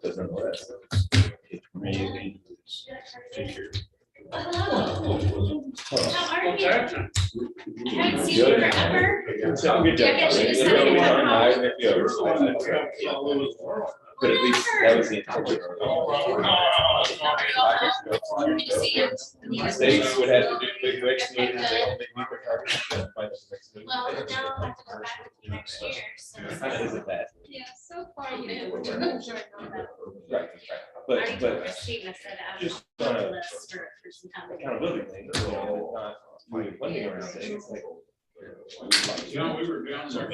But nonetheless, it's really figure. How are you? I haven't seen you forever. Good job. But at least that was the intention. States would have to do big mix meetings. They don't make me Well, now I'll have to go back with you next year. So kind of isn't that. yeah, so far you know. Right. But Christina said I was just on the list for some time. accountability thing, you know, not moving funding around things like. You know, we were down there.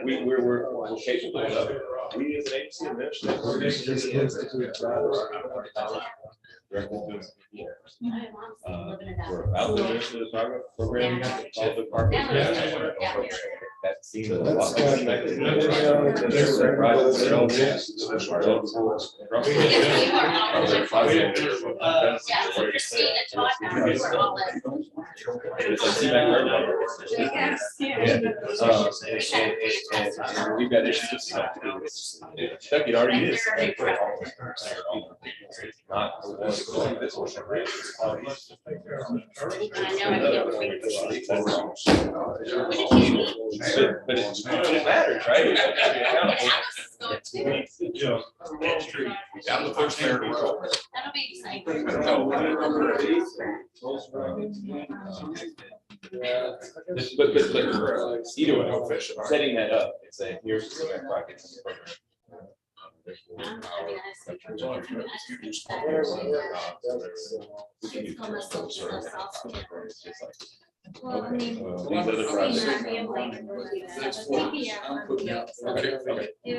We're capable of it. We as an agency administration. My mom's still living it We're out. out there to the program. All the partners. That seems a lot. Yeah, so Christina taught her for all that. And we've got issues. Chuck, it already is. Not this one. But it matters, right? I'm the first mayor to roll. That'll be exciting. But either way, setting that up and saying, here's the cement projects. Well, I mean, These other projects.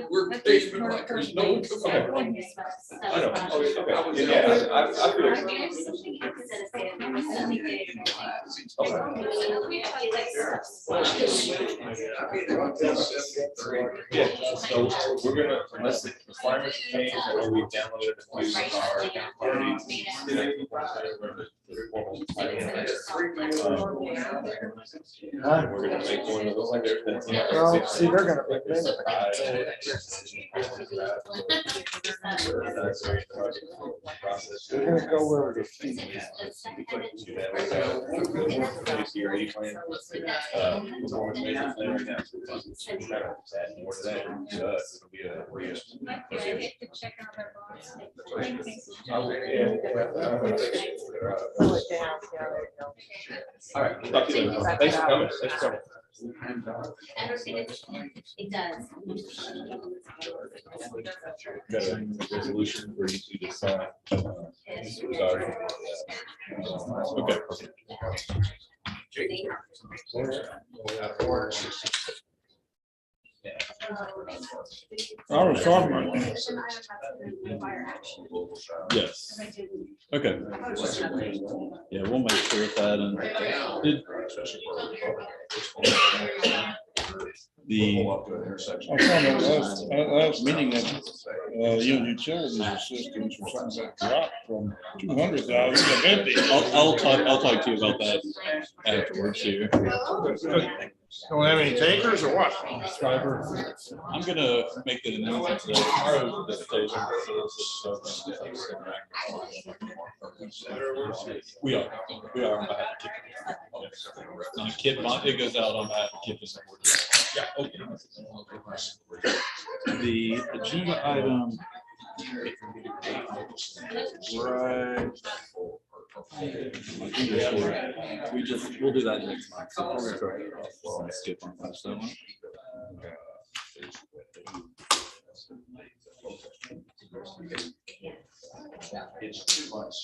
We're basement like there's no. I know. Okay. Yeah, I feel. Yeah, so we're gonna, unless the requirements change, I know we've downloaded a few of our parties. We're gonna make one of those like there's. Well, see, they're gonna be big. They're gonna go where the feet. All right, talk to you later. Thanks for coming. Thanks for coming. It does. Got a resolution for you to decide. Sorry. Okay. I was talking about that. Yes. Okay. Yeah, we'll make sure of that. And did the last meeting that utilities assistance or something that dropped from 200,000 to 50. I'll talk to you about that afterwards here. Don't have any takers or what? I'm gonna make the announcement today. Tomorrow, the station. We are on behalf of KIPDA. It goes out on behalf of KIPDA. Yeah. Okay. The agenda item. Right. We'll do that next month. So we'll skip on that one. It's too much.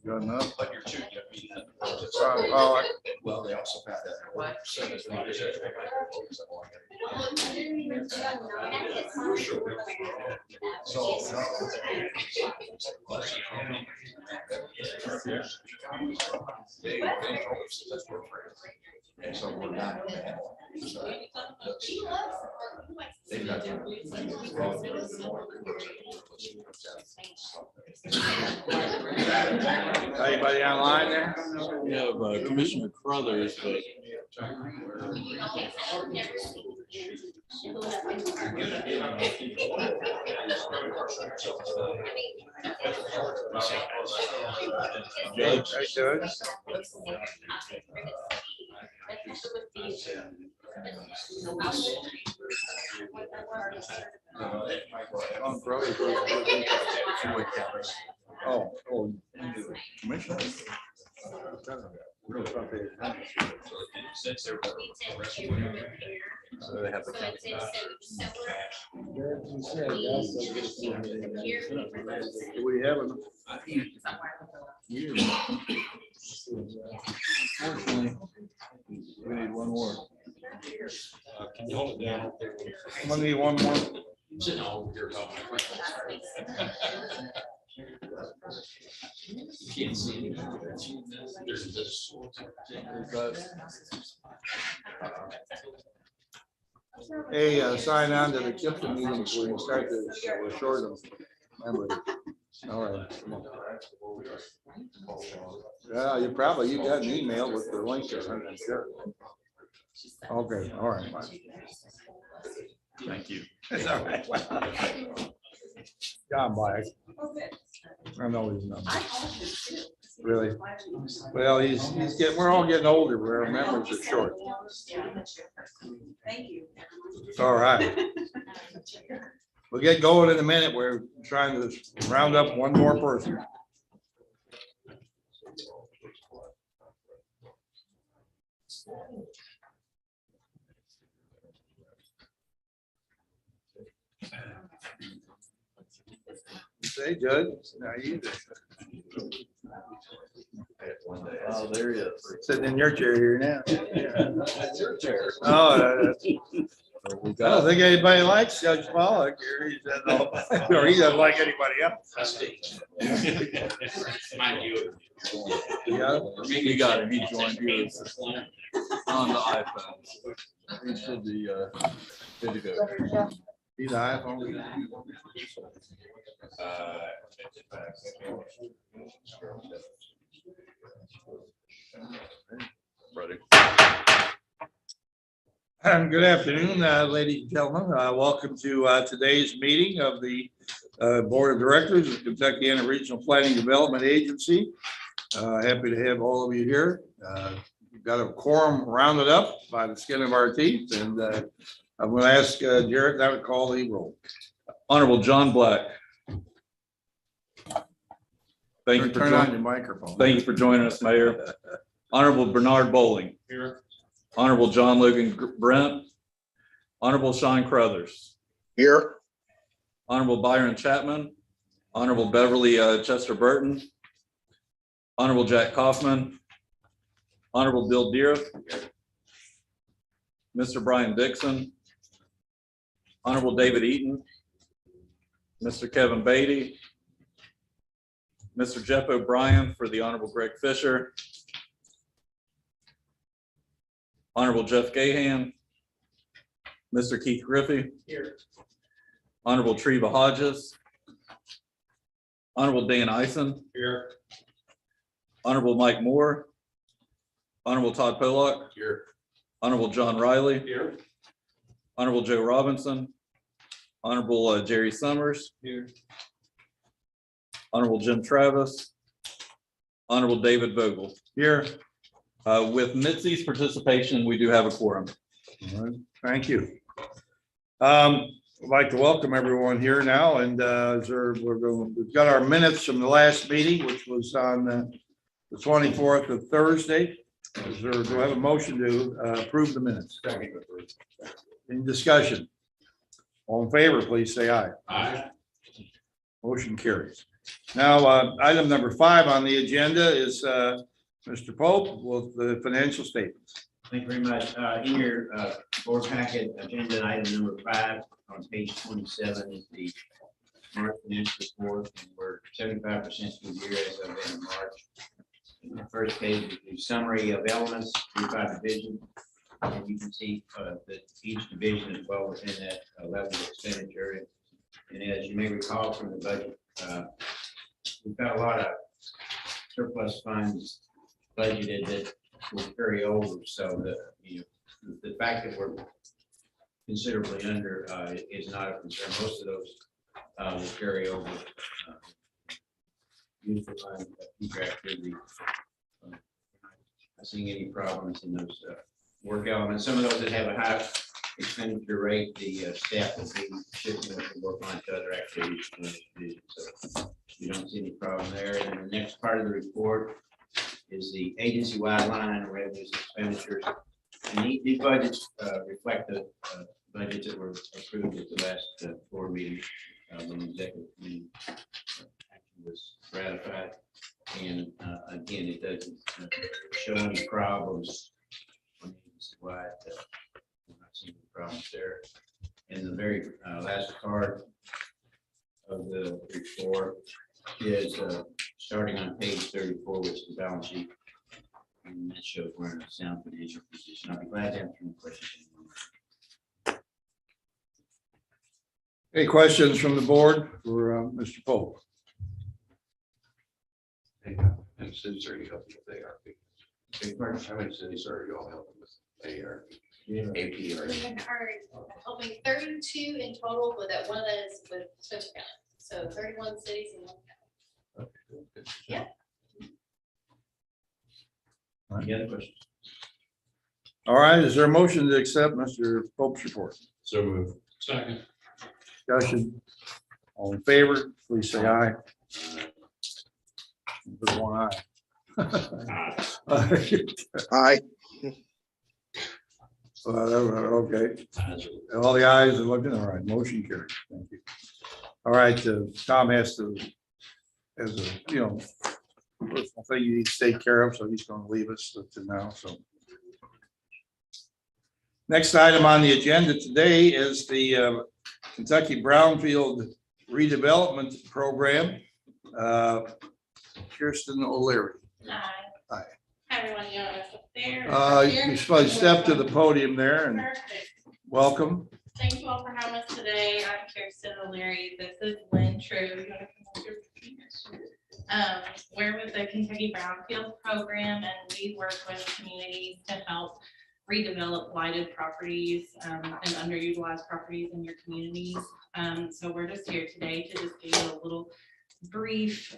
Good enough. But you're too. Well, Well, they also have that. And so we're not. They've got. Anybody online there? We have Commissioner Crothers, but Judge, I should. On Brody. Oh, Commissioner. So they have the. we have them. Unfortunately, we need one more. Can you hold it down? We need one more. Sitting over here talking. Can't see it. There's this. Hey, sign on to the KIPDA meeting before you start this. We're short of memory. All right. Come on. Yeah, you got an email with the link there. I'm not sure. Okay, all right. Thank you. It's all right. John Black. I know his number. Really? Well, he's getting, we're all getting older, where our memories are short. Thank you. It's all right. We'll get going in a minute. We're trying to round up one more person. Say, Judge, now you Oh, there he is. sitting in your chair here now. That's your chair. Oh, I don't think anybody likes Judge Pollock here. He said, no, or he doesn't like anybody else. Mind you. Yeah. You got him. He joined you on the iPhone. He should be good to go. He's an iPhone. Ready. Good afternoon, ladies and gentlemen. Welcome to today's meeting of the Board of Directors of Kentucky Regional Planning Development Agency. Happy to have all of you here. We've got a quorum rounded up by the skin of our teeth, and I'm going to ask Jared now to call the roll. Honorable John Black. Thank you for Turn on joining. your microphone. Thank you for joining us, Mayor. Honorable Bernard Bowling. Here. Honorable John Logan Brent. Honorable Sean Crothers. Here. Honorable Byron Chapman. Honorable Beverly Chester Burton. Honorable Jack Kaufman. Honorable Bill Deere. Mr. Brian Dixon. Honorable David Eaton. Mr. Kevin Beatty. Mr. Jeff O'Brien for the Honorable Greg Fisher. Honorable Jeff Gahan. Mr. Keith Griffey. Here. Honorable Treva Hodges. Honorable Dan Ison. Here. Honorable Mike Moore. Honorable Todd Pollock. Here. Honorable John Riley. Here. Honorable Joe Robinson. Honorable Jerry Summers. Here. Honorable Jim Travis. Honorable David Vogel. Here. With Mitzi's participation, we do have a quorum. All right, thank you. I'd like to welcome everyone here now, and we've got our minutes from the last meeting, which was on the 24th of Thursday. Do I have a motion to approve the minutes? In discussion? All in favor, please say aye. Aye. Motion carries. Now, item number 5 on the agenda is Mr. Pope with the financial statements. Thank you very much. In your board packet, agenda item number 5 on page 27 is the March financial report, and we're 75% through the year as of end of March. In the first page is the summary of elements by division, and you can see that each division is well within that level of expenditure. And as you may recall from the budget, we've got a lot of surplus funds budgeted that will carry over. So the fact that we're considerably under is not a concern. Most of those will carry over. Use the fund, future activity. Not seeing any problems in those work elements. Some of those that have a high expenditure rate, the staff will be shifting what they work on to other activities. So we don't see any problem there. And the next part of the report is the agency-wide line item revenues and expenditures. And these budgets reflect the budgets that were approved at the last board meeting when the executive committee action was ratified. And again, it doesn't show any problems on agency-wide. We're not seeing any problems there. And the very last part of the report is starting on page 34, which is the balance sheet. And that shows we're in a sound financial position. I'll be glad to answer any questions. Any questions from the board for Mr. Pope? And cities are you helping with ARP? How many cities are you all helping with ARP? APR? We are helping 32 in total, but that one is with Spencer County. So 31 cities in one county. Okay, good. Yeah. Any other questions? All right, is there a motion to accept Mr. Pope's report? So move. Second. Discussion, all in favor, please say aye. There's one aye. Aye. Okay, all the ayes are looking, all right, motion carries, thank you. All right, Tom has to, as a, personal thing you need to take care of, so he's gonna leave us to now, so. Next item on the agenda today is the Kentucky Brownfield Redevelopment Program. Kirsten O'Leary. Hi. Hi. Hi, everyone. You know, up there. You should step to the podium there and Perfect. welcome. Thank you all for having us today. I'm Kirsten O'Leary. This is Lynn True. You want to come over here? We're with the Kentucky Brownfield Program, and we work with communities to help redevelop blighted properties and underutilized properties in your communities. So we're just here today to just give you a little brief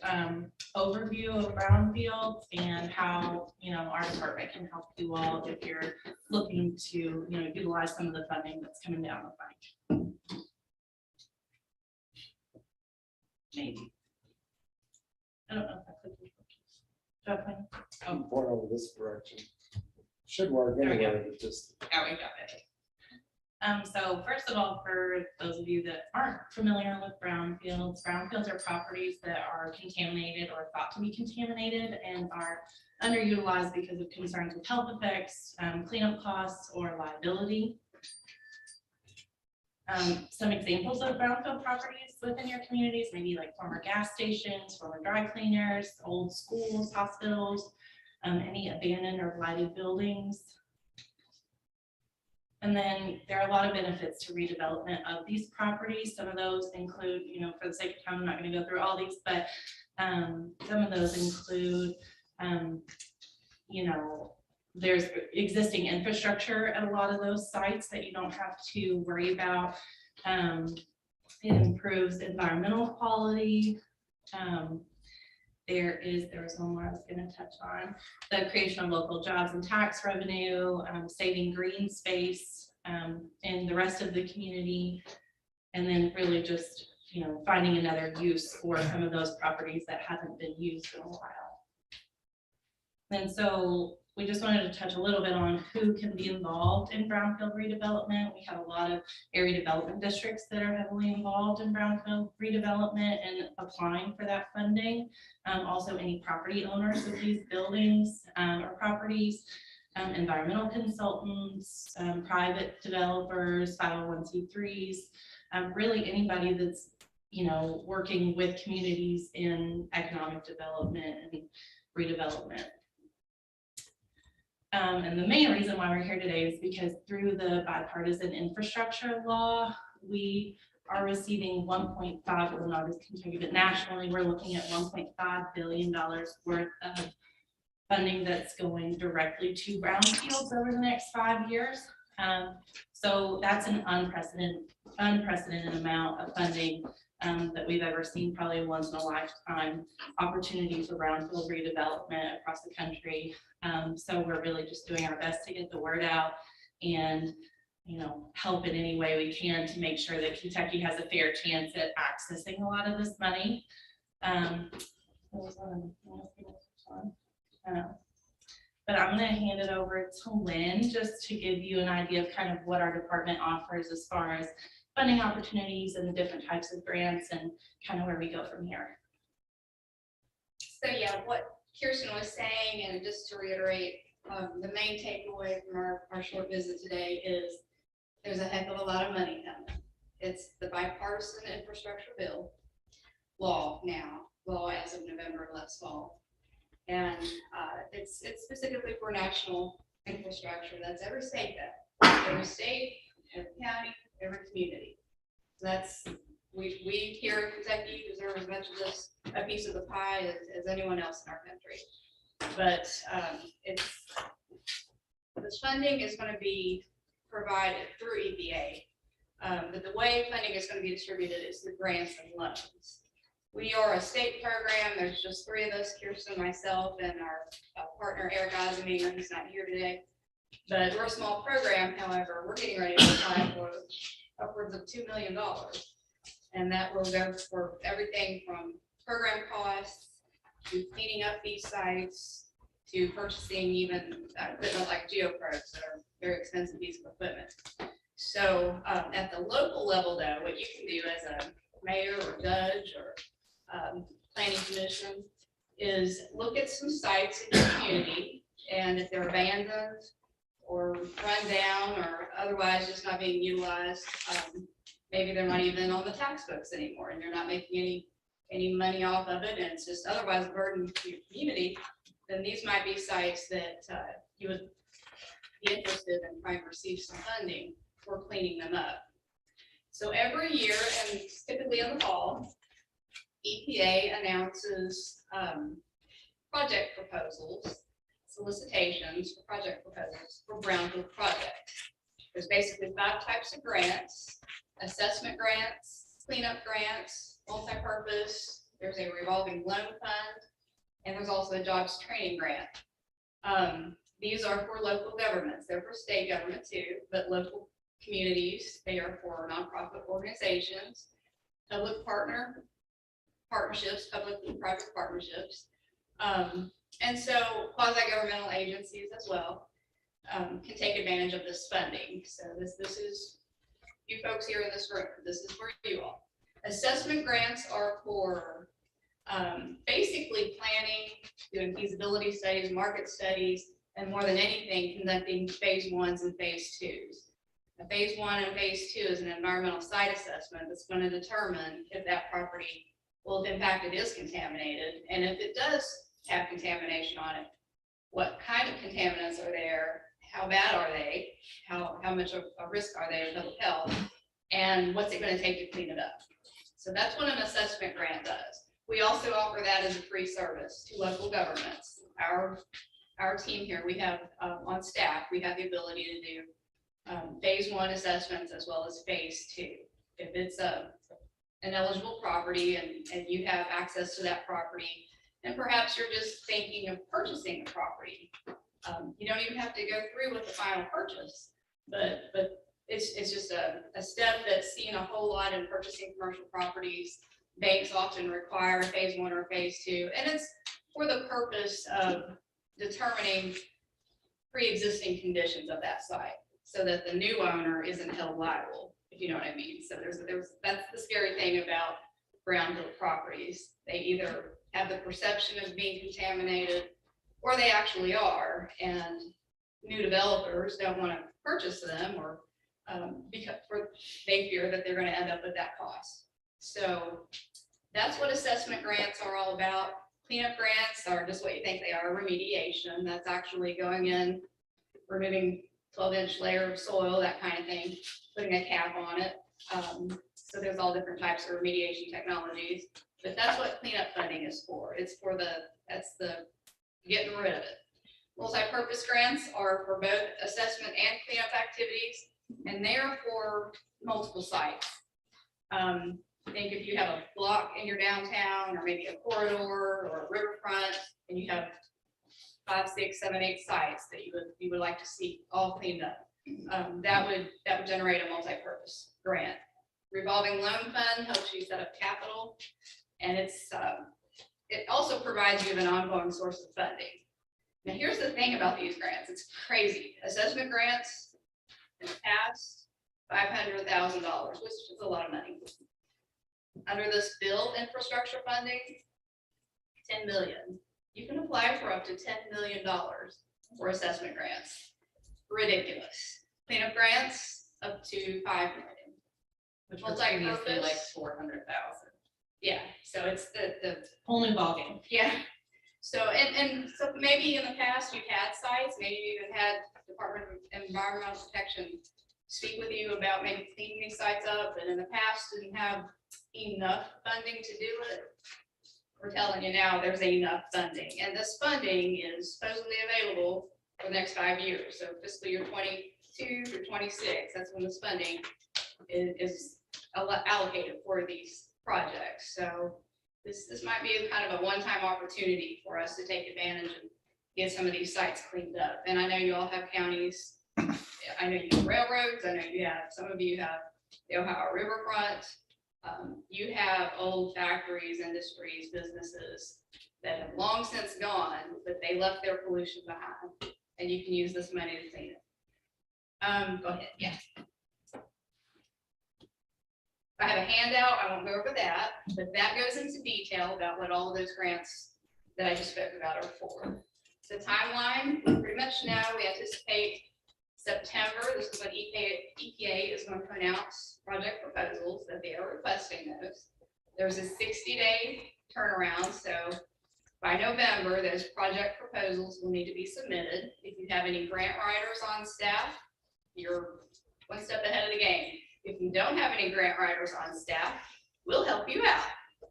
overview of Brownfields and how our department can help you all if you're looking to utilize some of the funding that's coming down the pike. Maybe. I don't know if I clicked. Point over this direction. Should work There we go. anyway, but just. Oh, we got it. So first of all, for those of you that aren't familiar with brownfields are properties that are contaminated or thought to be contaminated and are underutilized because of concerns with health effects, cleanup costs, or liability. Some examples of brownfield properties within your communities, maybe like former gas stations, former dry cleaners, old schools, hospitals, any abandoned or blighted buildings. And then there are a lot of benefits to redevelopment of these properties. Some of those include, for the sake of time, I'm not going to go through all these, but some of those include, there's existing infrastructure at a lot of those sites that you don't have to worry about. It improves environmental quality. There was one more I was going to touch on, the creation of local jobs and tax revenue, saving green space in the rest of the community, and then really just finding another use for some of those properties that haven't been used in a while. And so we just wanted to touch a little bit on who can be involved in brownfield redevelopment. We have a lot of area development districts that are heavily involved in brownfield redevelopment and applying for that funding. Also, any property owners of these buildings or properties. environmental consultants, private developers, 501c3s, really anybody that's, working with communities in economic development and redevelopment. And the main reason why we're here today is because through the bipartisan infrastructure law, we are receiving 1.5, well, not as Kentucky, but nationally, we're looking at $1.5 billion worth of funding that's going directly to brownfields over the next 5 years. So that's an unprecedented amount of funding that we've ever seen, probably once in a lifetime opportunity for brownfield redevelopment across the country. So we're really just doing our best to get the word out and help in any way we can to make sure that Kentucky has a fair chance at accessing a lot of this money. But I'm going to hand it over to Lynn just to give you an idea of kind of what our department offers as far as funding opportunities and the different types of grants and kind of where we go from here. So yeah, what Kirsten was saying, and just to reiterate, the main takeaway from our short visit today is there's a heck of a lot of money coming. It's the bipartisan infrastructure bill law as of November last fall. And it's specifically for national infrastructure. That's every state, every county, every community. That's we here in Kentucky deserve as much of this, a piece of the pie as anyone else in our country. But this funding is going to be provided through EPA. But the way funding is going to be distributed is through grants and loans. We are a state program. There's just 3 of us, Kirsten, myself, and our partner, Eric Eisenmenger, who's not here today. But we're a small program. However, we're getting ready to apply for upwards of $2 million. And that will go for everything from program costs to cleaning up these sites to purchasing even equipment like geoprobes that are very expensive piece of equipment. So at the local level, though, what you can do as a mayor or judge or planning commission is look at some sites in your community, and if they're abandoned or run down or otherwise just not being utilized, maybe they're not even on the tax books anymore and you're not making any money off of it, and it's just otherwise a burden to your community, then these might be sites that you would be interested in trying to receive some funding for cleaning them up. So every year, and typically in the fall, EPA announces project proposals, solicitations for project proposals for brownfield projects. There's basically 5 types of grants: assessment grants, cleanup grants, multi-purpose. There's a revolving loan fund, and there's also a jobs training grant. These are for local governments. They're for state government too, but local communities. They are for nonprofit organizations, public partnerships, public and private partnerships. And so quasi-governmental agencies as well can take advantage of this funding. So this is you folks here in this room. This is for you all. Assessment grants are for basically planning, doing feasibility studies, market studies, and more than anything, conducting phase 1s and phase 2s. A phase 1 and phase 2 is an environmental site assessment that's going to determine if that property, well, if in fact it is contaminated, and if it does have contamination on it, what kind of contaminants are there, how bad are they, how much of a risk are they to public health, and what's it going to take to clean it up. So that's what an assessment grant does. We also offer that as a free service to local governments. Our team here, we have on staff, we have the ability to do phase 1 assessments as well as phase 2. If it's an eligible property and you have access to that property, and perhaps you're just thinking of purchasing the property, you don't even have to go through with the final purchase, but it's just a step that's seen a whole lot in purchasing commercial properties. Banks often require phase 1 or phase 2, and it's for the purpose of determining pre-existing conditions of that site so that the new owner isn't held liable, if you know what I mean. So that's the scary thing about brownfield properties. They either have the perception of being contaminated or they actually are, and new developers don't want to purchase them, or because they fear that they're going to end up with that cost. So that's what assessment grants are all about. Cleanup grants are just what you think they are, remediation. That's actually going in, removing 12-inch layer of soil, that kind of thing, putting a cap on it. So there's all different types of remediation technologies, but that's what cleanup funding is for. It's for that's the getting rid of it. Multi-purpose grants are for both assessment and cleanup activities, and they're for multiple sites. Think if you have a block in your downtown, or maybe a corridor or a riverfront, and you have 5, 6, 7, 8 sites that you would like to see all cleaned up. That would generate a multi-purpose grant. Revolving loan fund helps you set up capital, and it also provides you with an ongoing source of funding. Now, here's the thing about these grants. It's crazy. Assessment grants in the past, $500,000, which is a lot of money. Under this build infrastructure funding, $10 million. You can apply for up to $10 million for assessment grants. Ridiculous. Cleanup grants up to $5 million. Which was previously like Multi-purpose, 400,000. yeah. So it's the Whole new ballgame. yeah. So so maybe in the past you've had sites, maybe you even had Department of Environmental Protection speak with you about maybe cleaning these sites up, and in the past didn't have enough funding to do it. We're telling you now there's enough funding, and this funding is supposedly available for the next 5 years. So fiscal year 22 through 26, that's when this funding is allocated for these projects. So this might be a kind of a one-time opportunity for us to take advantage and get some of these sites cleaned up. And I know you all have counties. I know you have railroads. I know you have, some of you have the Ohio riverfront. You have old factories, industries, businesses that have long since gone, but they left their pollution behind, and you can use this money to clean it. Go ahead. Yeah. I have a handout. I won't go over that, but that goes into detail about what all of those grants that I just spoke about are for. The timeline, pretty much now we anticipate September. This is when EPA is going to announce project proposals that they are requesting those. There's a 60-day turnaround. So by November, those project proposals will need to be submitted. If you have any grant writers on staff, you're one step ahead of the game. If you don't have any grant writers on staff, we'll help you out.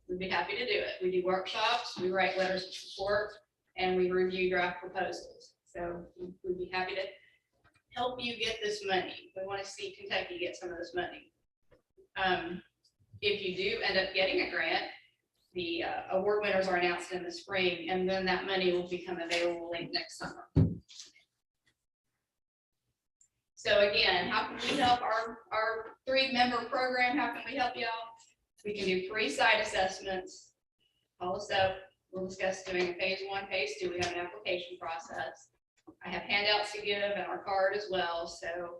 We'd be happy to do it. We do workshops, we write letters of support, and we review draft proposals. So we'd be happy to help you get this money. We want to see Kentucky get some of this money. If you do end up getting a grant, the award winners are announced in the spring, and then that money will become available late next summer. So again, how can we help our 3-member program? How can we help y'all? We can do free site assessments. Call us up. We'll discuss doing a phase 1, phase 2. We have an application process. I have handouts to give and our card as well. So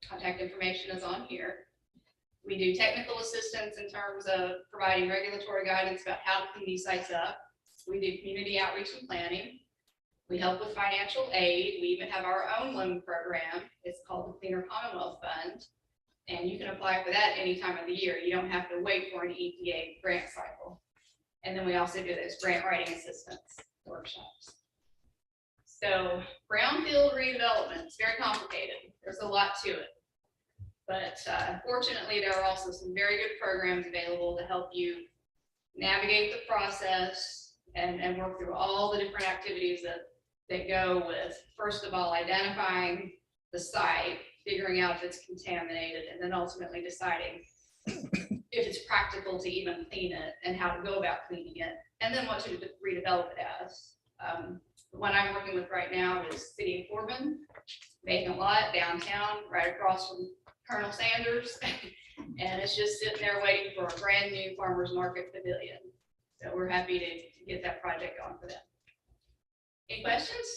contact information is on here. We do technical assistance in terms of providing regulatory guidance about how to clean these sites up. We do community outreach and planning. We help with financial aid. We even have our own loan program. It's called the Cleaner Commonwealth Fund. And you can apply for that any time of the year. You don't have to wait for an EPA grant cycle. And then we also do those grant writing assistance workshops. So Brownfield Redevelopment is very complicated. There's a lot to it. But fortunately, there are also some very good programs available to help you navigate the process and work through all the different activities that go with, first of all, identifying the site, figuring out if it's contaminated, and then ultimately deciding if it's practical to even clean it and how to go about cleaning it, and then what to redevelop it as. The one I'm working with right now is City of Corbin, vacant lot downtown, right across from Colonel Sanders, and it's just sitting there waiting for a brand new farmers market pavilion. So we're happy to get that project going for them. Any questions?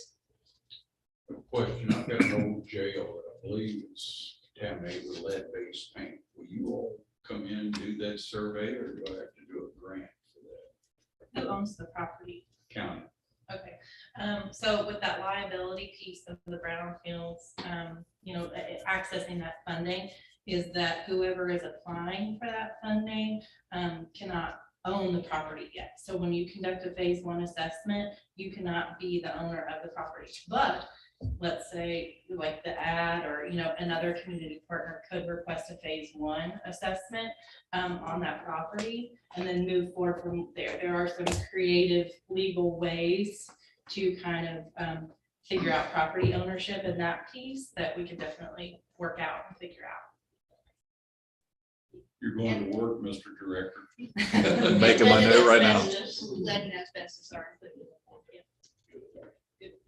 Question, I've got an old jail that I believe is contaminated with lead-based paint. Will you all come in and do that survey, or do I have to do a grant for that? Who owns the property? County. Okay, so with that liability piece of the brownfields, accessing that funding is that whoever is applying for that funding cannot own the property yet. So when you conduct a phase 1 assessment, you cannot be the owner of the property. But let's say like the ad or, another community partner could request a phase 1 assessment on that property and then move forward from there. There are some creative legal ways to kind of figure out property ownership in that piece that we could definitely work out and figure out. You're going to work, Mr. Director. Making my note right now. Lead and asbestos are included.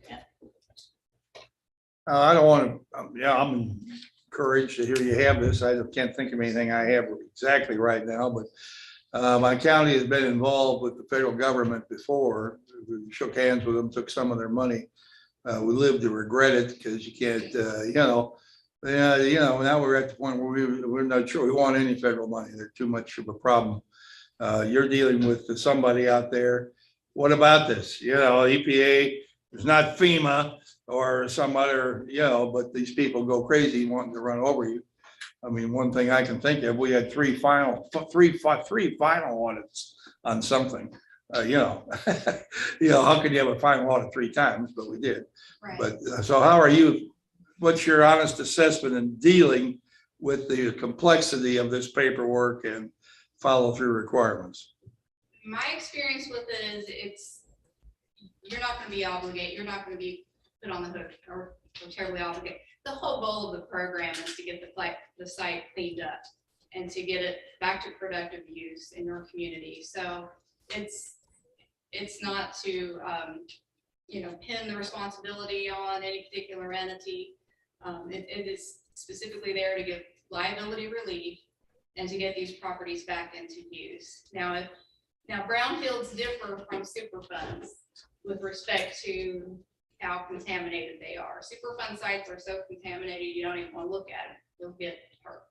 Yeah. I don't want to, I'm encouraged to hear you have this. I can't think of anything I have exactly right now, but my county has been involved with the federal government before. We shook hands with them, took some of their money. We live to regret it because you can't, now we're at the point where we're not sure we want any federal money. They're too much of a problem. You're dealing with somebody out there. What about this? EPA is not FEMA or some other, but these people go crazy wanting to run over you. I mean, one thing I can think of, we had three final audits on something. How can you have a final audit 3 times? But we did. Right. But so how are you? What's your honest assessment in dealing with the complexity of this paperwork and follow through requirements? My experience with it is you're not going to be obligated. You're not going to be put on the hook or terribly obligated. The whole goal of the program is to get the site cleaned up and to get it back to productive use in your community. So it's not to pin the responsibility on any particular entity. It is specifically there to give liability relief and to get these properties back into use. Now brownfields differ from superfunds with respect to how contaminated they are. Superfund sites are so contaminated you don't even want to look at it. You'll get hurt.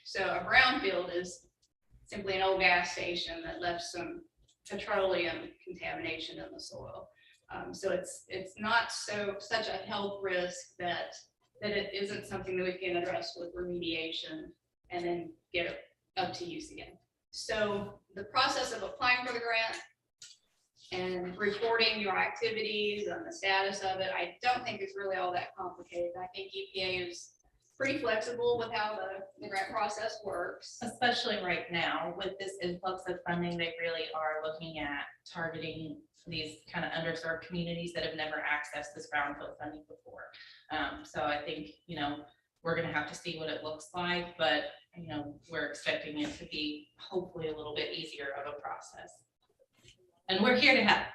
So a brownfield is simply an old gas station that left some petroleum contamination in the soil. So it's not such a health risk that it isn't something that we can address with remediation and then get it up to use again. So the process of applying for the grant and reporting your activities and the status of it, I don't think it's really all that complicated. I think EPA is pretty flexible with how the grant process works. Especially right now with this influx of funding, they really are looking at targeting these kind of underserved communities that have never accessed this brownfield funding before. So I think, we're going to have to see what it looks like, but, we're expecting it to be hopefully a little bit easier of a process. And we're here to help.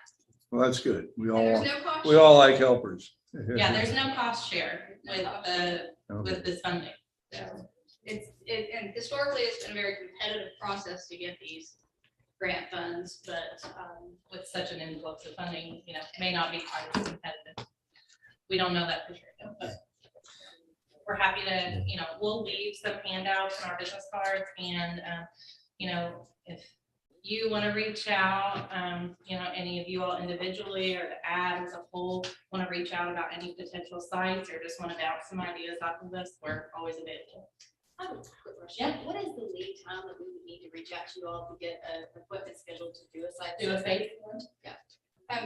Well, that's good. We And all there's want, no cost we all like helpers. Yeah, there's no cost share with this funding. So and historically, it's been a very competitive process to get these grant funds, but With such an influx of funding, it may not be quite as competitive. We don't know that for sure, though, but we're happy to, we'll leave some handouts in our business cards and, if you want to reach out, any of you all individually or the ad as a whole want to reach out about any potential sites or just want to bounce some ideas off of us, we're always available. I have a quick question. Yeah. What is the lead time that we would need to reach out to you all to get an appointment scheduled to do a site? Do a survey? phase 1? Yeah.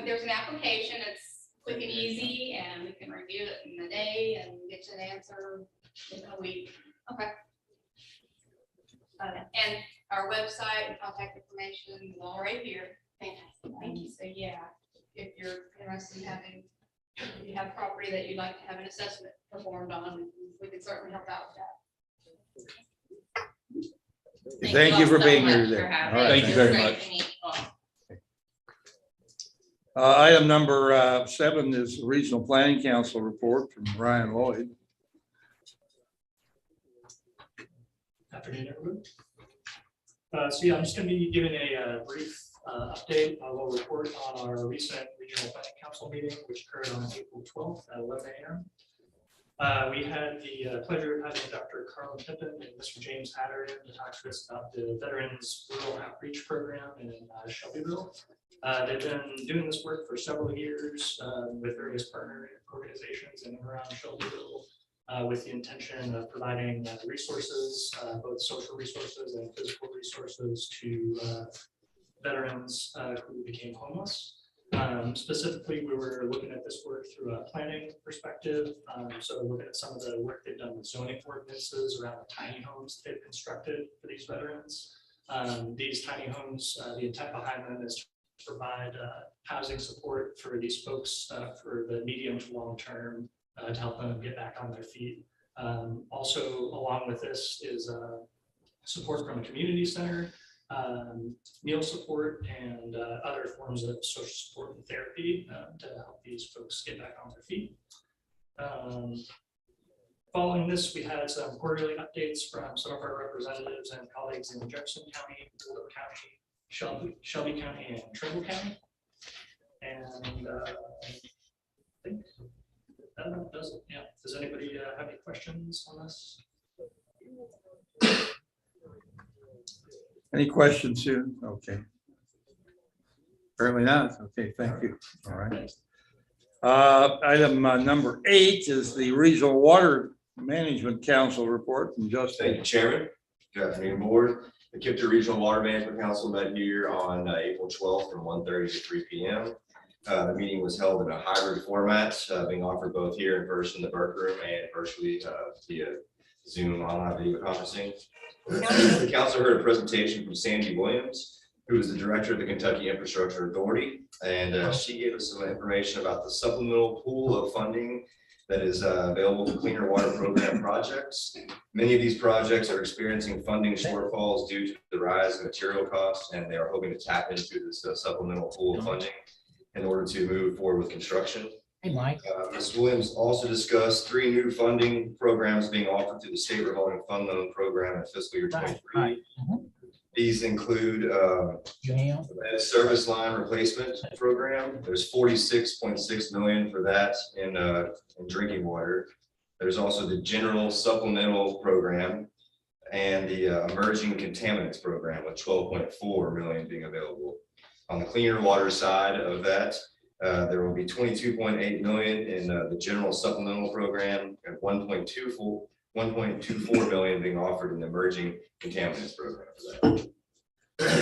there's an application. It's quick and easy, and we can review it in a day and get you an answer in a week. Okay. And our website and contact information is all right here. Fantastic. Thank you. So yeah, if you're interested in if you have property that you'd like to have an assessment performed on, we can certainly help out with that. Thank you for all being so here much today. for having All right. us. Thank you very It's great much. to meet you all. Item number 7 is Regional Planning Council report from Ryan Lloyd. Afternoon, everyone. I'm just going to be giving a brief update. I will report on our recent Regional Planning Council meeting, which occurred on April 12th at 11 a.m. We had the pleasure of having Dr. Carlin Pippin and Mr. James Hatter in to talk to us about the Veterans Rural Outreach Program in Shelbyville. They've been doing this work for several years with various partner organizations in and around Shelbyville with the intention of providing resources, both social resources and physical resources to veterans who became homeless. Specifically, we were looking at this work through a planning perspective. So looking at some of the work they've done with zoning ordinances around the tiny homes they've constructed for these veterans. These tiny homes, the intent behind them is to provide housing support for these folks for the medium to long term to help them get back on their feet. Also, along with this is support from a community center, meal support, and other forms of social support and therapy to help these folks get back on their feet. Following this, we had some quarterly updates from some of our representatives and colleagues in Jefferson County, Boulder County, Shelby County, and Trimble County. And I think that does it. Yeah. Does anybody have any questions on this? Any questions, Sue? Okay. Apparently not. Okay, thank you. All right. Item number 8 is the Regional Water Management Council report from Justin. Thank you, Chairman. Good afternoon, Board. The KIPDA Regional Water Management Council met here on April 12th from 1:30 to 3 p.m. The meeting was held in a hybrid format, being offered both here in person in the Burke Room and virtually via Zoom online video conferencing. The council heard a presentation from Sandy Williams, who is the director of the Kentucky Infrastructure Authority, and she gave us some information about the supplemental pool of funding that is available for cleaner water program projects. Many of these projects are experiencing funding shortfalls due to the rise in material costs, and they are hoping to tap into this supplemental pool of funding in order to move forward with construction. Hey, Mike. Ms. Williams also discussed 3 new funding programs being offered through the State Revolving Fund Loan Program in fiscal year 23. These include a service line replacement program. There's $46.6 million for that in drinking water. There's also the general supplemental program and the emerging contaminants program with $12.4 million being available. On the cleaner water side of that, there will be $22.8 million in the general supplemental program and $1.24 million being offered in the emerging contaminants program for that.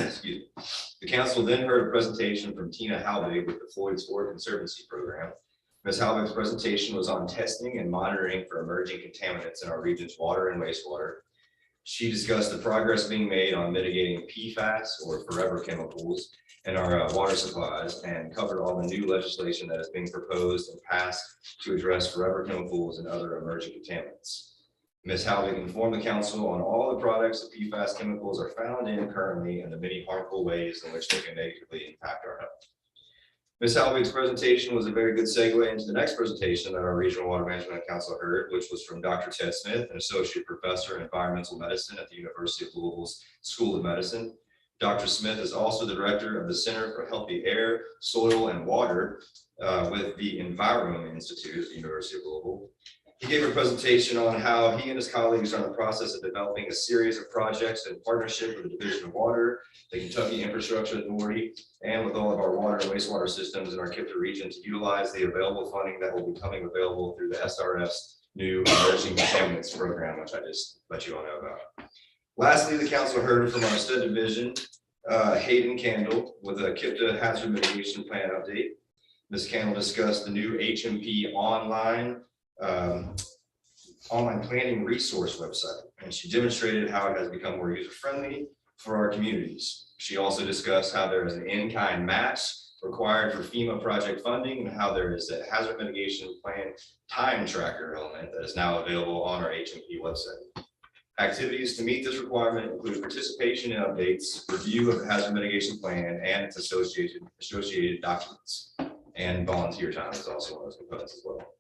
Excuse me. The council then heard a presentation from Tina Halbig with the Floyd Sport Conservancy Program. Ms. Halbig's presentation was on testing and monitoring for emerging contaminants in our region's water and wastewater. She discussed the progress being made on mitigating PFAS, or forever chemicals, in our water supplies, and covered all the new legislation that is being proposed and passed to address forever chemicals and other emerging contaminants. Ms. Halbig informed the council on all the products that PFAS chemicals are found in currently and the many harmful ways in which they can negatively impact our health. Ms. Halbig's presentation was a very good segue into the next presentation that our Regional Water Management Council heard, which was from Dr. Ted Smith, an associate professor in environmental medicine at the University of Louisville's School of Medicine. Dr. Smith is also the director of the Center for Healthy Air, Soil, and Water with the Environment Institute at the University of Louisville. He gave a presentation on how he and his colleagues are in the process of developing a series of projects in partnership with the Division of Water, the Kentucky Infrastructure Authority, and with all of our water and wastewater systems in our KIPDA region to utilize the available funding that will be coming available through the SRF's new emerging contaminants program, which I just let you all know about. Lastly, the council heard from our STED division, Hayden Candle, with a KIPDA hazard mitigation plan update. Ms. Candle discussed the new HMP online planning resource website, and she demonstrated how it has become more user-friendly for our communities. She also discussed how there is an in-kind match required for FEMA project funding and how there is a hazard mitigation plan time tracker element that is now available on our HMP website. Activities to meet this requirement include participation in updates, review of the hazard mitigation plan and its associated documents, and volunteer time is also one of those components as well.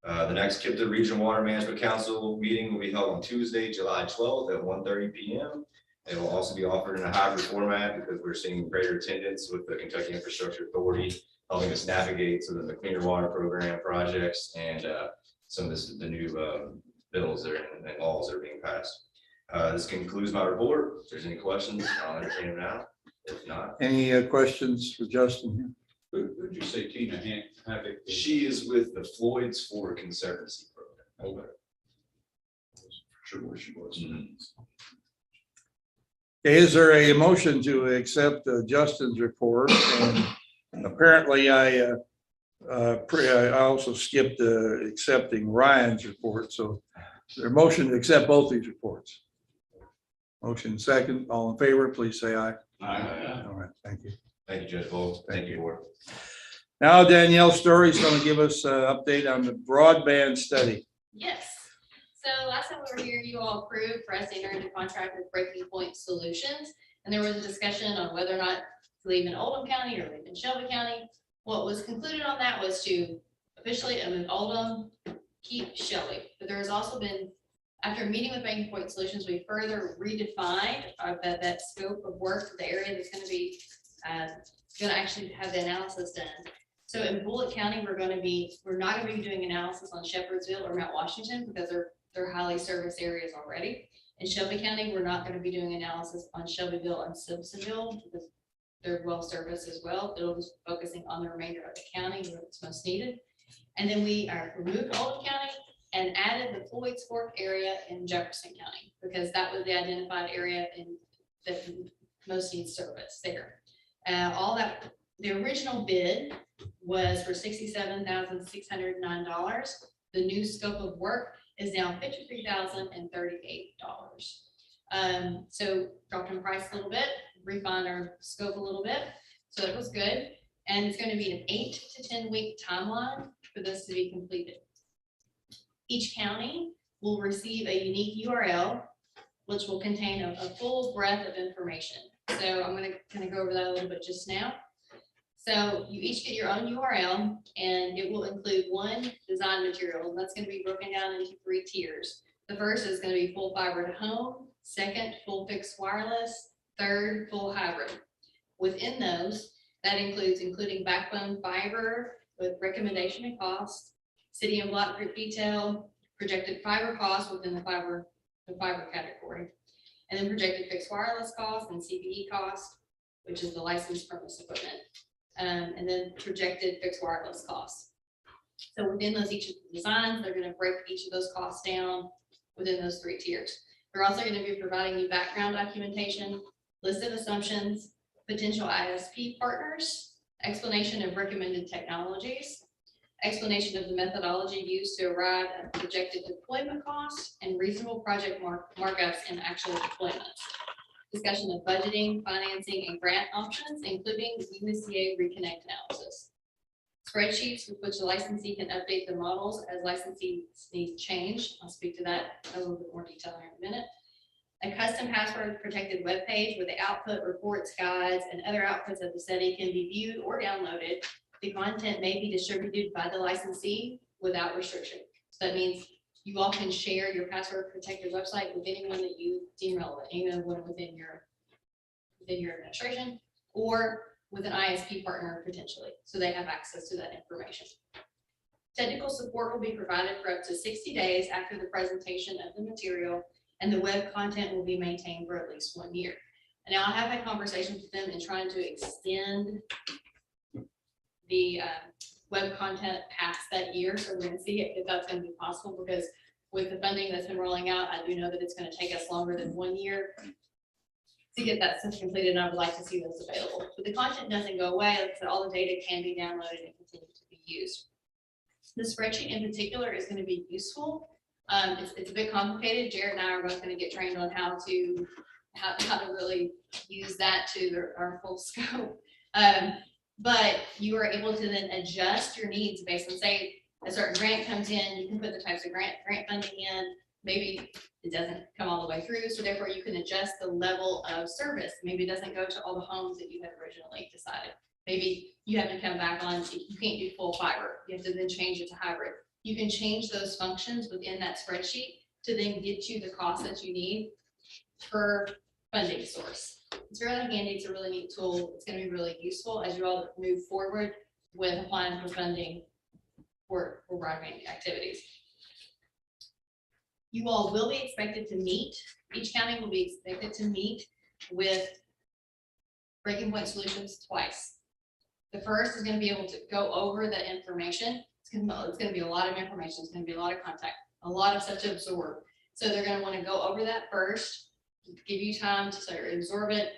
The next KIPDA Regional Water Management Council meeting will be held on Tuesday, July 12th at 1:30 p.m. It will also be offered in a hybrid format because we're seeing greater attendance with the Kentucky Infrastructure Authority, helping us navigate some of the cleaner water program projects and some of the new bills that are and laws that are being passed. This concludes my report. If there's any questions, I'll entertain them now. If not, Any questions for Justin? Who'd you say Tina Havoc? she is with the Floyd's Ford Conservancy Program. Okay. Sure where she was. Is there a motion to accept Justin's report? And apparently I also skipped accepting Ryan's report. So is there a motion to accept both these reports? Motion second, all in favor, please say aye. Aye. All right, thank you. Thank you, Judge Bowles. Thank you, Board. Now Danielle Story is going to give us an update on the broadband study. Yes. So last time we were here, you all approved for us to enter into contract with Breaking Point Solutions. And there was a discussion on whether or not to leave in Oldham County or leave in Shelby County. What was concluded on that was to officially in Oldham, keep Shelby. But there has also been, after meeting with Breaking Point Solutions, we further redefined that scope of work for the area that's going to be going to actually have the analysis done. So in Bullitt County, we're not going to be doing analysis on Shepherdsville or Mount Washington because they're highly serviced areas already. In Shelby County, we're not going to be doing analysis on Shelbyville and Simpsonville because they're well serviced as well. It'll be focusing on the remainder of the county where it's most needed. And then we removed Oldham County and added the Floyd's Fork area in Jefferson County because that was the identified area that most needs service there. The original bid was for $67,609. The new scope of work is now $53,038. So dropped in price a little bit, refined our scope a little bit. So it was good. And it's going to be an 8 to 10 week timeline for this to be completed. Each county will receive a unique URL, which will contain a full breadth of information. So I'm going to kind of go over that a little bit just now. So you each get your own URL and it will include one design material, and that's going to be broken down into 3 tiers. The first is going to be full fiber to home, second, full fixed wireless, third, full hybrid. Within those, that including backbone fiber with recommendation and cost, city and block group detail, projected fiber cost within the fiber category, and then projected fixed wireless cost and CPE cost, which is the licensed premise equipment, and then projected fixed wireless costs. So within those each of the designs, they're going to break each of those costs down within those 3 tiers. They're also going to be providing you background documentation, list of assumptions, potential ISP partners, explanation of recommended technologies, explanation of the methodology used to arrive at projected deployment costs and reasonable project markups and actual deployments. Discussion of budgeting, financing, and grant options, including USDA reconnect analysis. Spreadsheets with which the licensee can update the models as licensee needs change. I'll speak to that in a little bit more detail here in a minute. A custom password protected web page with the output, reports, guides, and other outputs of the study can be viewed or downloaded. The content may be distributed by the licensee without restriction. So that means you all can share your password protected website with anyone that you deem relevant, anyone within your administration or with an ISP partner potentially, so they have access to that information. Technical support will be provided for up to 60 days after the presentation of the material, and the web content will be maintained for at least 1 year. And now I have had conversations with them in trying to extend the web content past that year. So we're going to see if that's going to be possible, because with the funding that's been rolling out, I do know that it's going to take us longer than 1 year to get that stuff completed, and I would like to see those available. But the content doesn't go away. Like I said, all the data can be downloaded and continue to be used. The spreadsheet in particular is going to be useful. It's a bit complicated. Jared and I are both going to get trained on how to really use that to our full scope. But you are able to then adjust your needs based on, say, a certain grant comes in, you can put the types of grant funding in. Maybe it doesn't come all the way through, so therefore you can adjust the level of service. Maybe it doesn't go to all the homes that you had originally decided. Maybe you have to come back on, you can't do full fiber. You have to then change it to hybrid. You can change those functions within that spreadsheet to then get you the cost that you need per funding source. It's really handy. It's a really neat tool. It's going to be really useful as you all move forward with applying for funding for broadband activities. You all will be expected to meet, each county will be expected to meet with Breaking Point Solutions twice. The first is going to be able to go over the information. It's going to be a lot of information. It's going to be a lot of contact, a lot of stuff to absorb. So they're going to want to go over that first, give you time to sort of absorb it,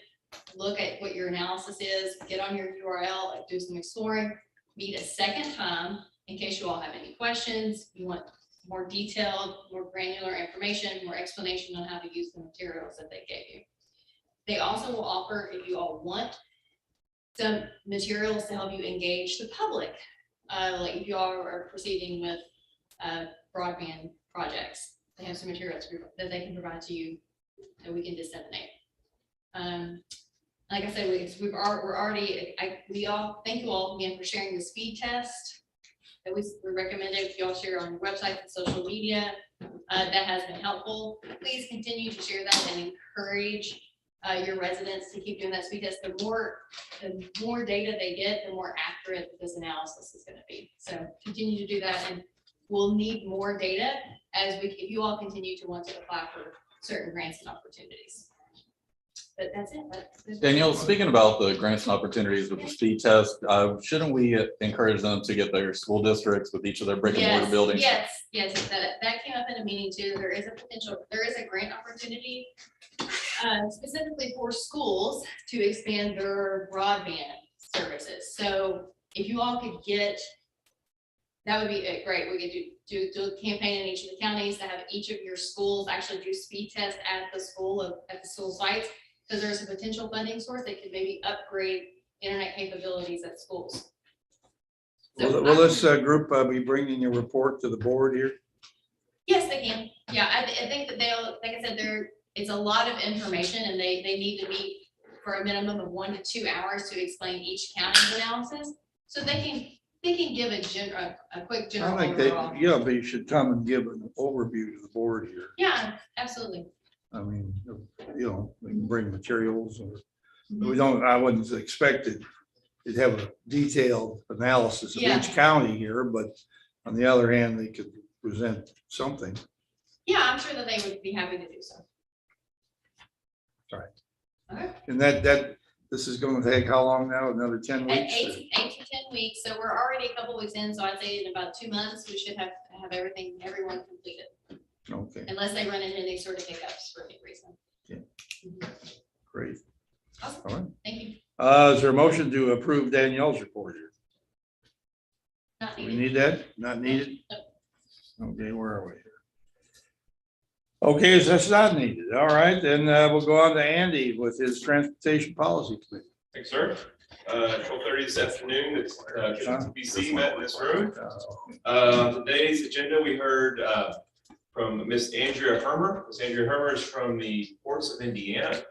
look at what your analysis is, get on your URL, do some exploring, meet a second time in case you all have any questions, you want more detailed, more granular information, more explanation on how to use the materials that they gave you. They also will offer, if you all want, some materials to help you engage the public. Like if you all are proceeding with broadband projects, they have some materials that they can provide to you that we can disseminate. Like I said, we all thank you all again for sharing the speed test that we recommended. If y'all share on your website and social media, that has been helpful. Please continue to share that and encourage your residents to keep doing that speed test. The more data they get, the more accurate this analysis is going to be. So continue to do that, and we'll need more data if you all continue to want to apply for certain grants and opportunities. But that's it. Danielle, speaking about the grants and opportunities with the speed test, shouldn't we encourage them to get their school districts with each of their brick and mortar buildings? Yes, that came up in a meeting too. There is a grant opportunity specifically for schools to expand their broadband services. So if you all could get, that would be great. We could do a campaign in each of the counties to have each of your schools actually do speed tests at the school sites, because there's a potential funding source that could maybe upgrade internet capabilities at schools. So will this group be bringing a report to the board here? Yes, they can. Yeah, I think that they'll, like I said, it's a lot of information, and they need to meet for a minimum of 1 to 2 hours to explain each county's analysis. So they can give a quick general I think overall. they should come and give an overview to the board here. Yeah, absolutely. I mean, we can bring materials, or I wouldn't expect it. It'd have a detailed analysis of each county here, but on the other hand, they could present something. Yeah, I'm sure that they would be happy to do so. All right. Okay. And this is going to take how long now? Another 10 weeks? 8 to 10 weeks. So we're already a couple weeks in. So I'd say in about 2 months, we should have everyone completed. Okay. Unless they run into any sort of hiccups for any reason. Yeah. Great. Awesome. All right. Thank you. Is there a motion to approve Danielle's report here? Not We needed. need that? Not needed? No. Okay, where are we here? Okay, so that's not needed. All right, then we'll go on to Andy with his transportation policy committee. Thanks, sir. 12:30 this afternoon, it's BC met in this room. Today's agenda, we heard from Miss Andrea Hermer. Miss Andrea Hermer is from the Ports of Indiana.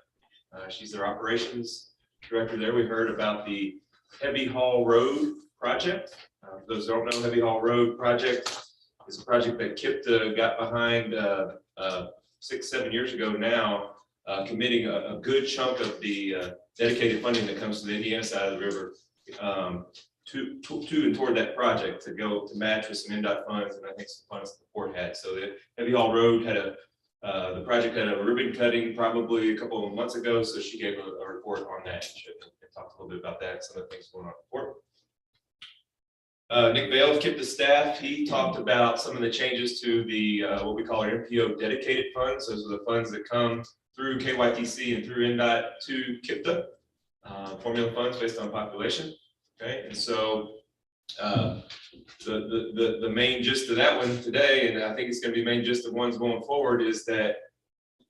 She's their operations director there. We heard about the Heavy Haul Road project. For those who don't know, Heavy Haul Road project is a project that KIPDA got behind 6-7 years ago now, committing a good chunk of the dedicated funding that comes to the Indiana side of the river to and toward that project to go to match with some NDOT funds, and I think some funds the port had. So the Heavy Haul Road had the project had a ribbon cutting probably a couple of months ago, so she gave a report on that. She talked a little bit about that, some of the things going on at the port. Nick Bale, KIPDA staff, he talked about some of the changes to the what we call our MPO dedicated funds. Those are the funds that come through KYTC and through NDOT to KIPDA, formula funds based on population. Okay, and so the main gist of that one today, and I think it's going to be main gist of ones going forward, is that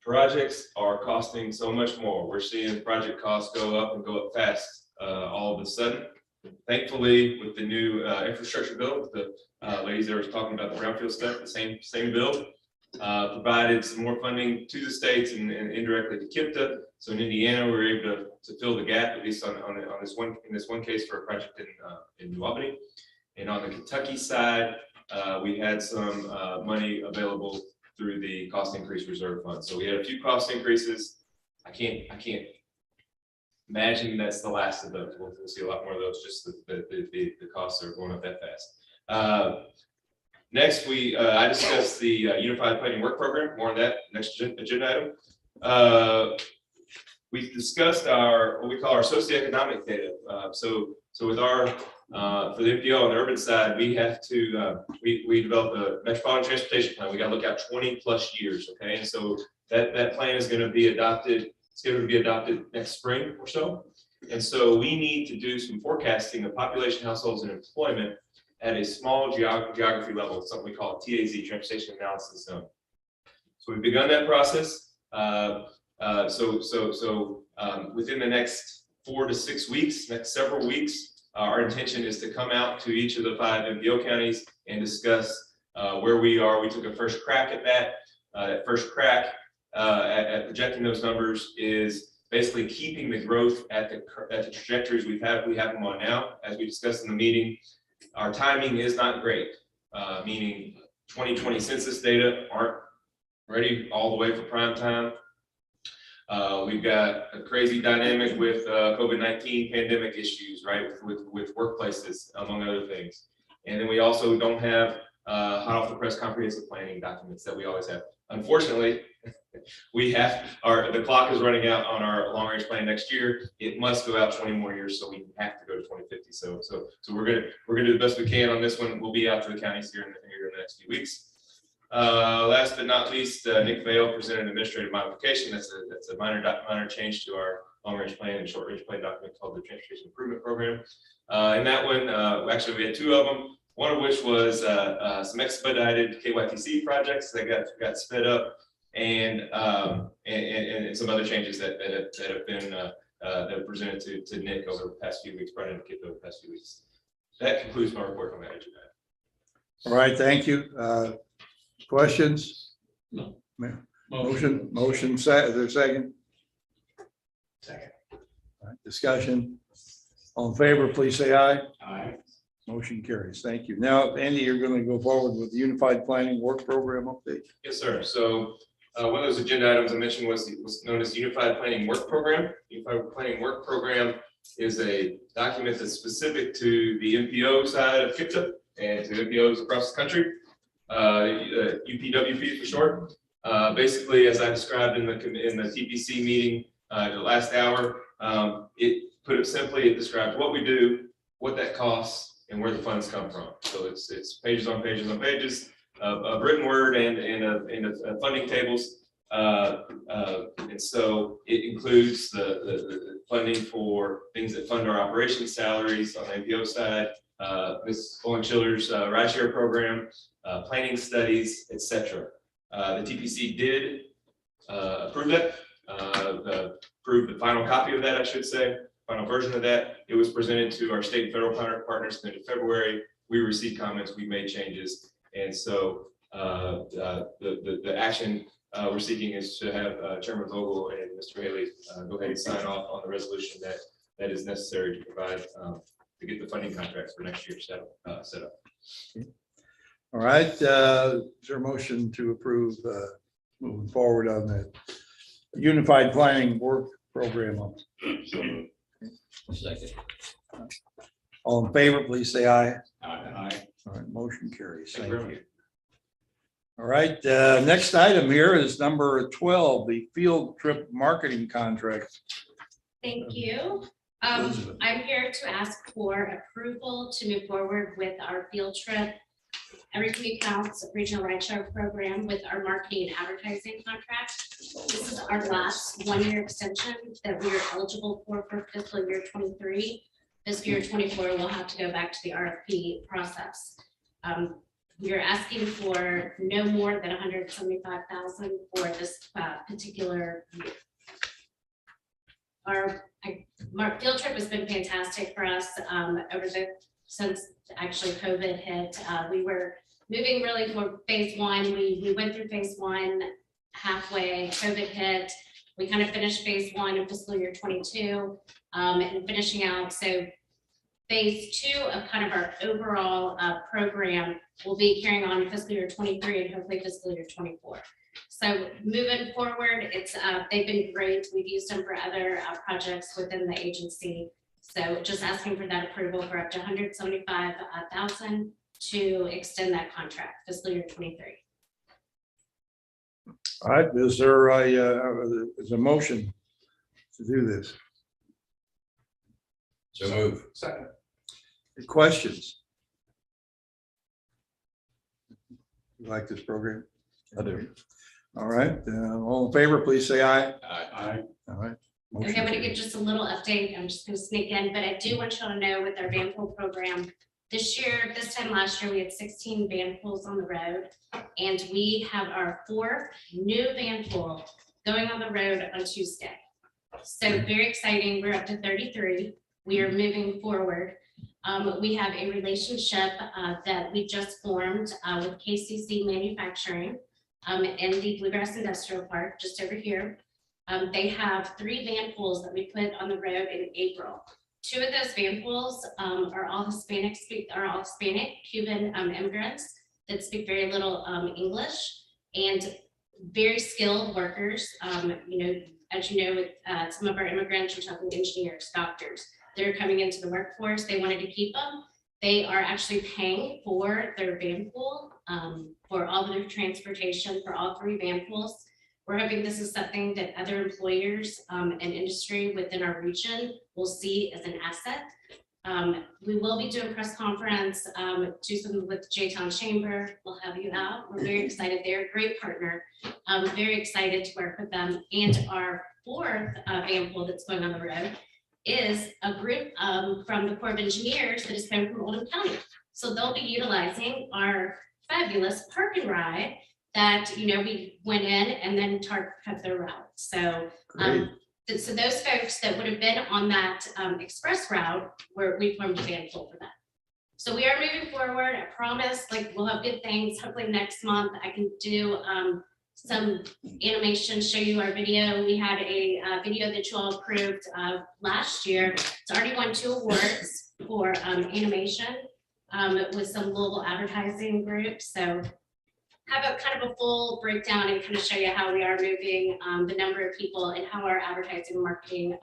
projects are costing so much more. We're seeing project costs go up and go up fast all of a sudden. Thankfully, with the new infrastructure bill, with the ladies that were talking about the Brownfield stuff, the same bill provided some more funding to the states and indirectly to KIPDA. So in Indiana, we were able to fill the gap, at least on this one case for a project in New Albany. And on the Kentucky side, we had some money available through the cost increase reserve fund. So we had a few cost increases. I can't imagine that's the last of those. We'll see a lot more of those, just the costs are going up that fast. Next, I discussed the Unified Planning Work Program, more on that next agenda item. We discussed what we call our socioeconomic data. So with our, for the MPO on the urban side, we have to, we developed a metropolitan transportation plan. We got to look out 20+ years, okay? And so that plan is going to be adopted, it's going to be adopted next spring or so. And so we need to do some forecasting of population, households, and employment at a small geography level, something we call a TAZ, Transportation Analysis Zone. So we've begun that process. Within the next 4 to 6 weeks, next several weeks, our intention is to come out to each of the 5 MPO counties and discuss where we are. We took a first crack at that. That first crack at projecting those numbers is basically keeping the growth at the trajectories we have them on now. As we discussed in the meeting, our timing is not great, meaning 2020 census data aren't ready all the way for prime time. We've got a crazy dynamic with COVID-19 pandemic issues, right, with workplaces, among other things. And then we also don't have hot off the press comprehensive planning documents that we always have. Unfortunately, the clock is running out on our long range plan next year. It must go out 20 more years, so we have to go to 2050. So we're gonna do the best we can on this one. We'll be out to the counties here in the next few weeks. Last but not least, Nick Vale presented an administrative modification. That's a minor change to our long range plan and short range plan document called the Transportation Improvement Program. And that one, actually we had 2 of them. One of which was some expedited KYTC projects that got sped up, and some other changes that have been presented to Nick over the past few weeks, brought into KIPDA over the past few weeks. That concludes my report on that agenda. All right, thank you. Questions? No. Motion set. Is there a second? Second. All right, discussion. All in favor, please say aye. Aye. Motion carries. Thank you. Now, Andy, you're going to go forward with the Unified Planning Work Program update. Yes, sir. So one of those agenda items I mentioned was known as Unified Planning Work Program. Unified Planning Work Program is a document that's specific to the MPO side of KIPDA and to MPOs across the country. UPWP for short. Basically, as I described in the TPC meeting the last hour, it put it simply, it describes what we do, what that costs, and where the funds come from. So it's pages on pages on pages of written word and funding tables. And so it includes the funding for things that fund our operations salaries on the MPO side, Ms. Schiller's rideshare program, planning studies, etc. The TPC did approve that, approve the final copy of that, I should say. Final version of that. It was presented to our state and federal partners in February. We received comments, we made changes. And so the action we're seeking is to have Chairman Vogel and Mr. Haley go ahead and sign off on the resolution that is necessary to provide to get the funding contracts for next year set up. All right. Is there a motion to approve moving forward on the Unified Planning Work Program? Second. All in favor, please say aye. Aye. All right, motion carries. Thank Thank you. you. All right, next item here is number 12, the field trip marketing contract. Thank you. Elizabeth. I'm here to ask for approval to move forward with our field trip, Every Commute Counts Regional Rideshare Program with our marketing and advertising contract. This is our last 1-year extension that we are eligible for fiscal year 23. Fiscal year 24, we'll have to go back to the RFP process. We are asking for no more than $175,000 for this particular year. Our field trip has been fantastic for us since actually COVID hit. We were moving really for phase 1. We went through phase 1 halfway, COVID hit. We kind of finished phase 1 in fiscal year 22 and finishing out. So phase 2 of kind of our overall program will be carrying on in fiscal year 23 and hopefully fiscal year 24. So moving forward, they've been great. We've used them for other projects within the agency. So just asking for that approval for up to $175,000 to extend that contract fiscal year 23. All right, is there is a motion to do this? So move. Second. Any questions? You like this program? I do. All right, all in favor, please say aye. Aye. All right. Okay, Motion I'm gonna give carries. just a little update. I'm just gonna sneak in, but I do want you all to know with our van pool program, this year, this time last year, we had 16 van pools on the road. And we have our 4th new van pool going on the road on Tuesday. So very exciting. We're up to 33. We are moving forward. We have a relationship that we just formed with KCC Manufacturing in the Bluegrass Industrial Park, just over here. They have 3 van pools that we put on the road in April. 2 of those van pools are all Hispanic Cuban immigrants that speak very little English and very skilled workers. You know, as you know, with some of our immigrants, you're talking engineers, doctors, they're coming into the workforce. They wanted to keep them. They are actually paying for their van pool, for all of their transportation for all 3 van pools. We're hoping this is something that other employers and industry within our region will see as an asset. We will be doing press conference, do something with J-Town Chamber. We'll have you out. We're very excited. They're a great partner. Very excited to work with them. And our 4th van pool that's going on the road is a group from the Corps of Engineers that is coming from Oldham County. So they'll be utilizing our fabulous park and ride that, you know, we went in and then cut their route. So, Great. so those folks that would have been on that express route, we formed a van pool for them. So we are moving forward. I promise, like, we'll have good things. Hopefully next month I can do some animation, show you our video. We had a video that you all approved last year. It's already won 2 awards for animation with some local advertising groups. So have a kind of a full breakdown and kind of show you how we are moving, the number of people and how our advertising marketing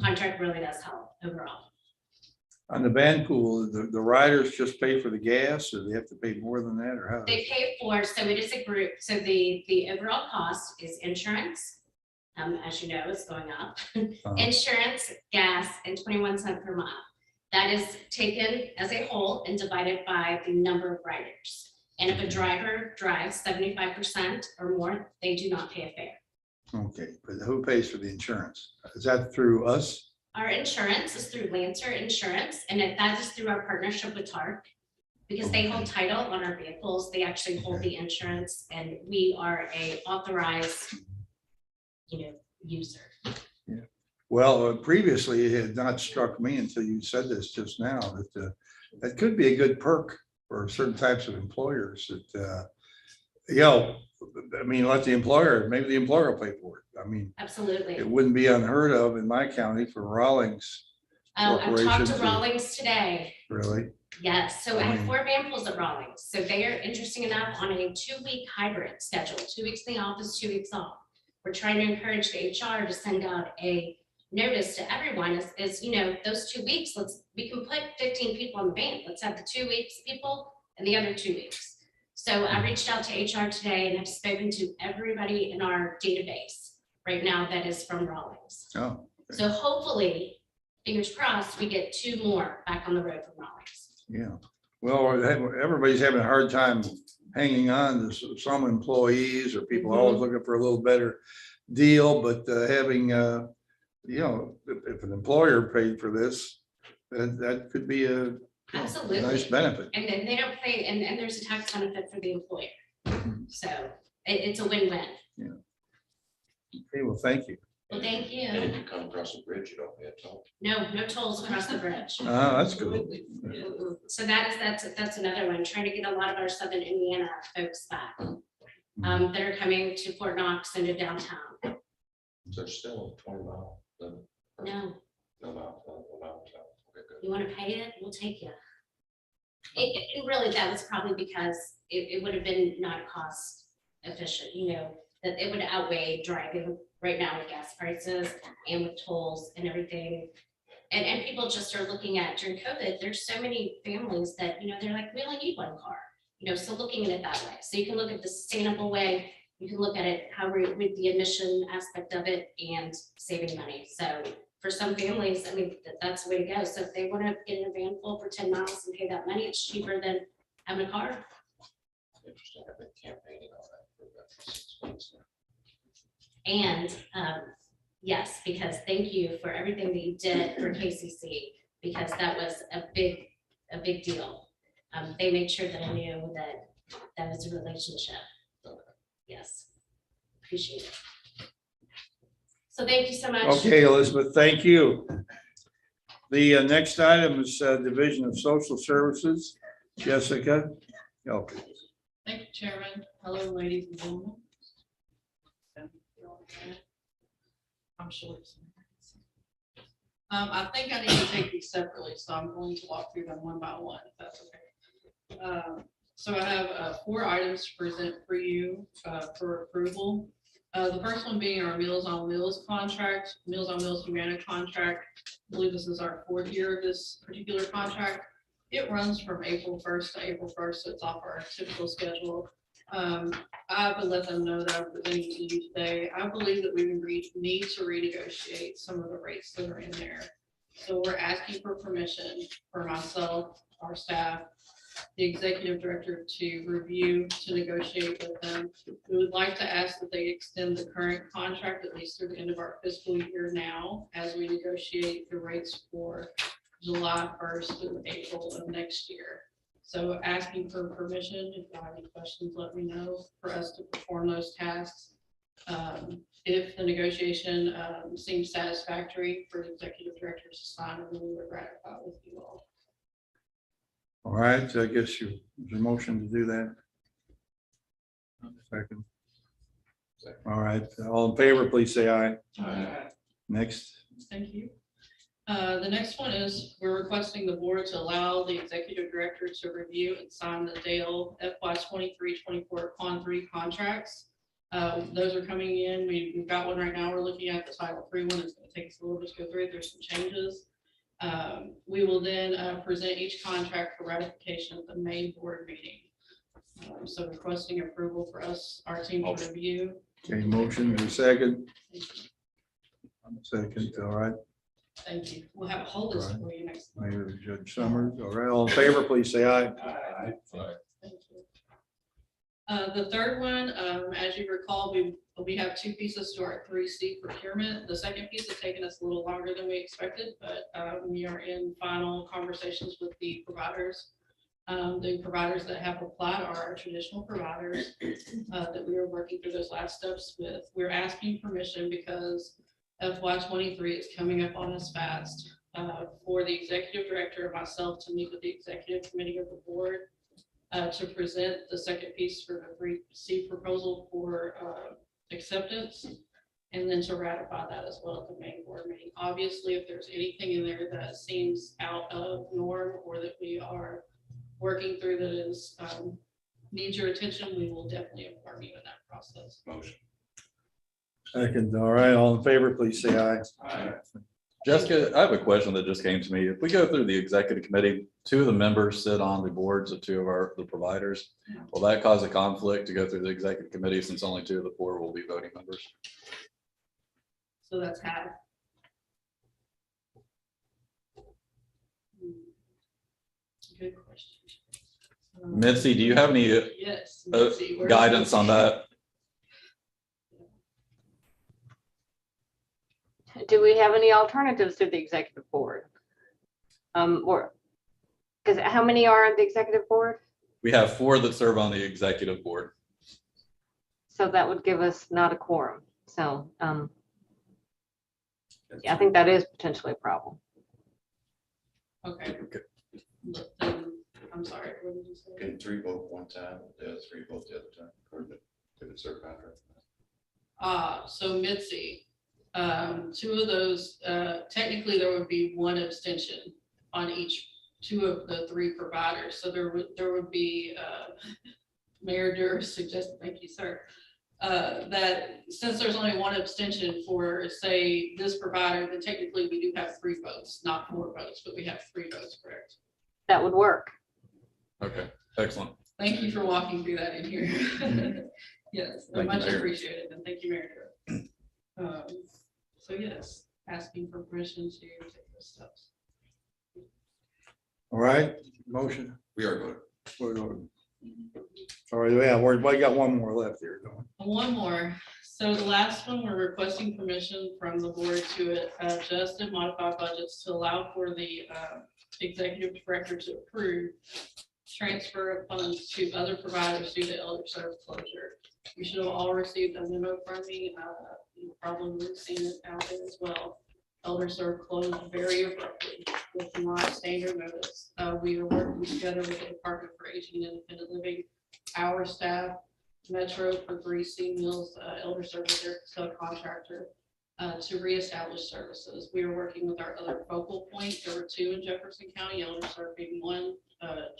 contract really does help overall. On the van pool, the riders just pay for the gas, or they have to pay more than that, or how? They pay for, so it is a group, so the overall cost is insurance, as you know, it's going up. Insurance, gas, and 21 cents per mile. That is taken as a whole and divided by the number of riders. And if a driver drives 75% or more, they do not pay a fare. Okay, but who pays for the insurance? Is that through us? Our insurance is through Lancer Insurance, and that is through our partnership with TARC. Because they hold title on our vehicles, they actually hold the insurance, and we are a authorized, user. Yeah. Well, previously it had not struck me until you said this just now, that that could be a good perk for certain types of employers that, I mean, let the employer, maybe the employer will pay for it. I mean, Absolutely. it wouldn't be unheard of in my county for Rawlings. I've talked corporation to Rawlings today. Really? Yes, so I have 4 van pools at Rawlings. So they are interesting enough on a 2-week hybrid schedule, 2 weeks in the office, 2 weeks off. We're trying to encourage the HR to send out a notice to everyone is those 2 weeks, we can put 15 people in the van. Let's have the 2 weeks people and the other 2 weeks. So I reached out to HR today and have spoken to everybody in our database right now that is from Rawlings. Oh. Okay. So hopefully, fingers crossed, we get 2 more back on the road from Rawlings. Yeah. Well, everybody's having a hard time hanging on to some employees, or people always looking for a little better deal, but having, if an employer paid for this, that could be a Absolutely. nice benefit. And then they don't pay, and there's a tax benefit for the employer. So it's a win-win. Yeah. Okay, well, thank you. Well, thank you. And if you come across a bridge, you don't pay a toll. No tolls across the bridge. Oh, that's good. So that's another one, trying to get a lot of our Southern Indiana folks back that are coming to Fort Knox and to downtown. So it's still 20 mile limit. No, No mile. Okay, good. you want to pay it, we'll take you. And really, that was probably because it would have been not cost efficient, that it would outweigh driving right now with gas prices and with tolls and everything. And people just are looking at during COVID, there's so many families that, they're like, we only need one car, so looking at it that way. So you can look at the sustainable way, you can look at it how we're with the emission aspect of it and saving money. So for some families, I mean, that's the way to go. So if they want to get in a van full for 10 miles and pay that money, it's cheaper than having a car. Interesting, I've been campaigning on that for about 6 months now. And yes, because thank you for everything that you did for KCC, because that was a big deal. They made sure that I knew that was a relationship. Yes, appreciate it. So thank you so much. Okay, Elizabeth, thank you. The next item is Division of Social Services. Jessica. Okay. Thank you, Chairman. Hello, ladies and gentlemen. I'm short. I think I need to take these separately, so I'm going to walk through them one by one, if that's okay. So I have 4 items to present for you for approval. The first one being our Meals on Wheels contract, Meals on Wheels Humana contract. I believe this is our 4th year of this particular contract. It runs from April 1st to April 1st, so it's off our typical schedule. I will let them know that I'm presenting to you today. I believe that we need to renegotiate some of the rates that are in there. So we're asking for permission for myself, our staff, the executive director to review, to negotiate with them. We would like to ask that they extend the current contract at least through the end of our fiscal year now, as we negotiate the rates for July 1st through April of next year. So asking for permission, if you have any questions, let me know, for us to perform those tasks. If the negotiation seems satisfactory for the executive director to sign, then we would ratify with you all. All right, so I guess there's a motion to do that. Second. All right, all in favor, please say aye. Aye. Next. Thank you. The next one is we're requesting the board to allow the executive director to review and sign the Dale FY 23-24 Con 3 contracts. Those are coming in. We've got one right now. We're looking at the Title 3 one. It's going to take us a little bit to go through it. There's some changes. We will then present each contract for ratification at the May board meeting. So requesting approval for us, our team to review. Okay, motion to second. Second, all right. Thank you. We'll have a whole list for you next. Mayor Judge Summers. All right, all in favor, please say aye. Aye. Thank you. The third one, as you recall, we have 2 pieces to our 3C procurement. The second piece has taken us a little longer than we expected, but we are in final conversations with the providers. The providers that have applied are our traditional providers that we are working through those last steps with. We're asking permission because FY 23 is coming up on us fast for the executive director and myself to meet with the executive committee of the board to present the second piece for the 3C proposal for acceptance, and then to ratify that as well at the main board meeting. Obviously, if there's anything in there that seems out of norm or that we are working through that is needs your attention, we will definitely inform you in that process. Motion. Second, all right, all in favor, please say aye. Aye. Jessica, I have a question that just came to me. If we go through the executive committee, 2 of the members sit on the boards of 2 of the providers. Will that cause a conflict to go through the executive committee since only 2 of the 4 will be voting members? So that's half. Good question. Mitzi, do you have any Yes. Mitzi, where's guidance Mitzi? on that? Do we have any alternatives to the executive board? Or, because how many are on the executive board? We have 4 that serve on the executive board. So that would give us not a quorum. So, yeah, I think that is potentially a problem. Okay. Then, I'm sorry, what did you say? Can 3 vote one time, the other 3 vote the other time, or if it's their contract? So Mitzi, 2 of those, technically there would be 1 abstention on each 2 of the 3 providers. So there would be, Mayor Durr suggested, thank you, sir. that since there's only one abstention for, say, this provider, then technically we do have 3 votes, not 4 votes, but we have 3 votes, correct? That would work. Okay, excellent. Thank you for walking through that in here. Yes, Thank you, much Mayor. appreciated, and thank you, Mayor. So yes, asking for permission to take those steps. All right, motion. We are good. We're going. All right, yeah, we got one more left here. Going. One more. So the last one, we're requesting permission from the board to adjust and modify budgets to allow for the executive director to approve transfer of funds to other providers due to elder service closure. You should have all received a memo from me. You probably have seen it out there as well. Elder serve closed very abruptly with not standard notice. We are working together with the Department for Aging and Independent Living, our staff, Metro for Greasy Mills, Elder Service, their subcontractor, to reestablish services. We are working with our other focal point. There were 2 in Jefferson County, Elder Serve being one,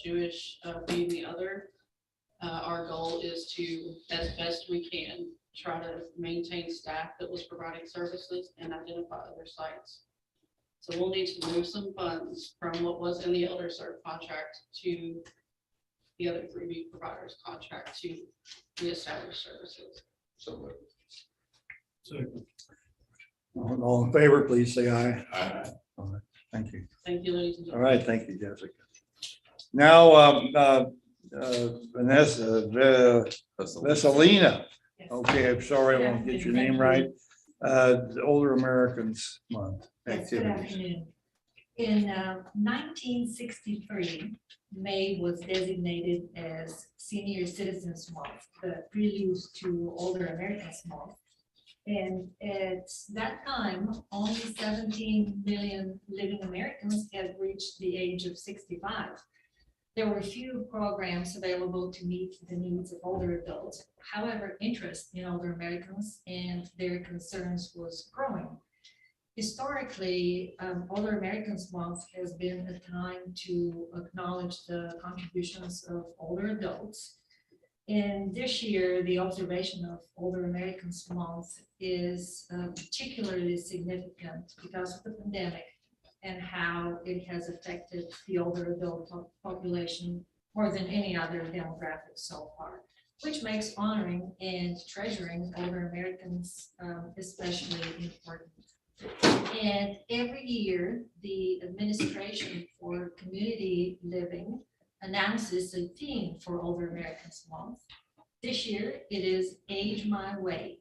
Jewish being the other. Our goal is to, as best we can, try to maintain staff that was providing services and identify other sites. So we'll need to move some funds from what was in the Elder Serve contract to the other 3B providers contract to reestablish services. So All in favor, please say aye. Aye. All right, thank you. Thank you, ladies and All gentlemen. right, thank you, Jessica. Now, Vanessa, Vessalina. Okay, I'm sorry, I won't get your name right. The Older Americans Month Yes, good activities. afternoon. In 1963, May was designated as Senior Citizens Month, the prelude to Older Americans Month. And at that time, only 17 million living Americans had reached the age of 65. There were few programs available to meet the needs of older adults. However, interest in older Americans and their concerns was growing. Historically, Older Americans Month has been a time to acknowledge the contributions of older adults. And this year, the observation of Older Americans Month is particularly significant because of the pandemic and how it has affected the older adult population more than any other demographic so far, which makes honoring and treasuring older Americans especially important. And every year, the Administration for Community Living announces a theme for Older Americans Month. This year, it is Age My Way,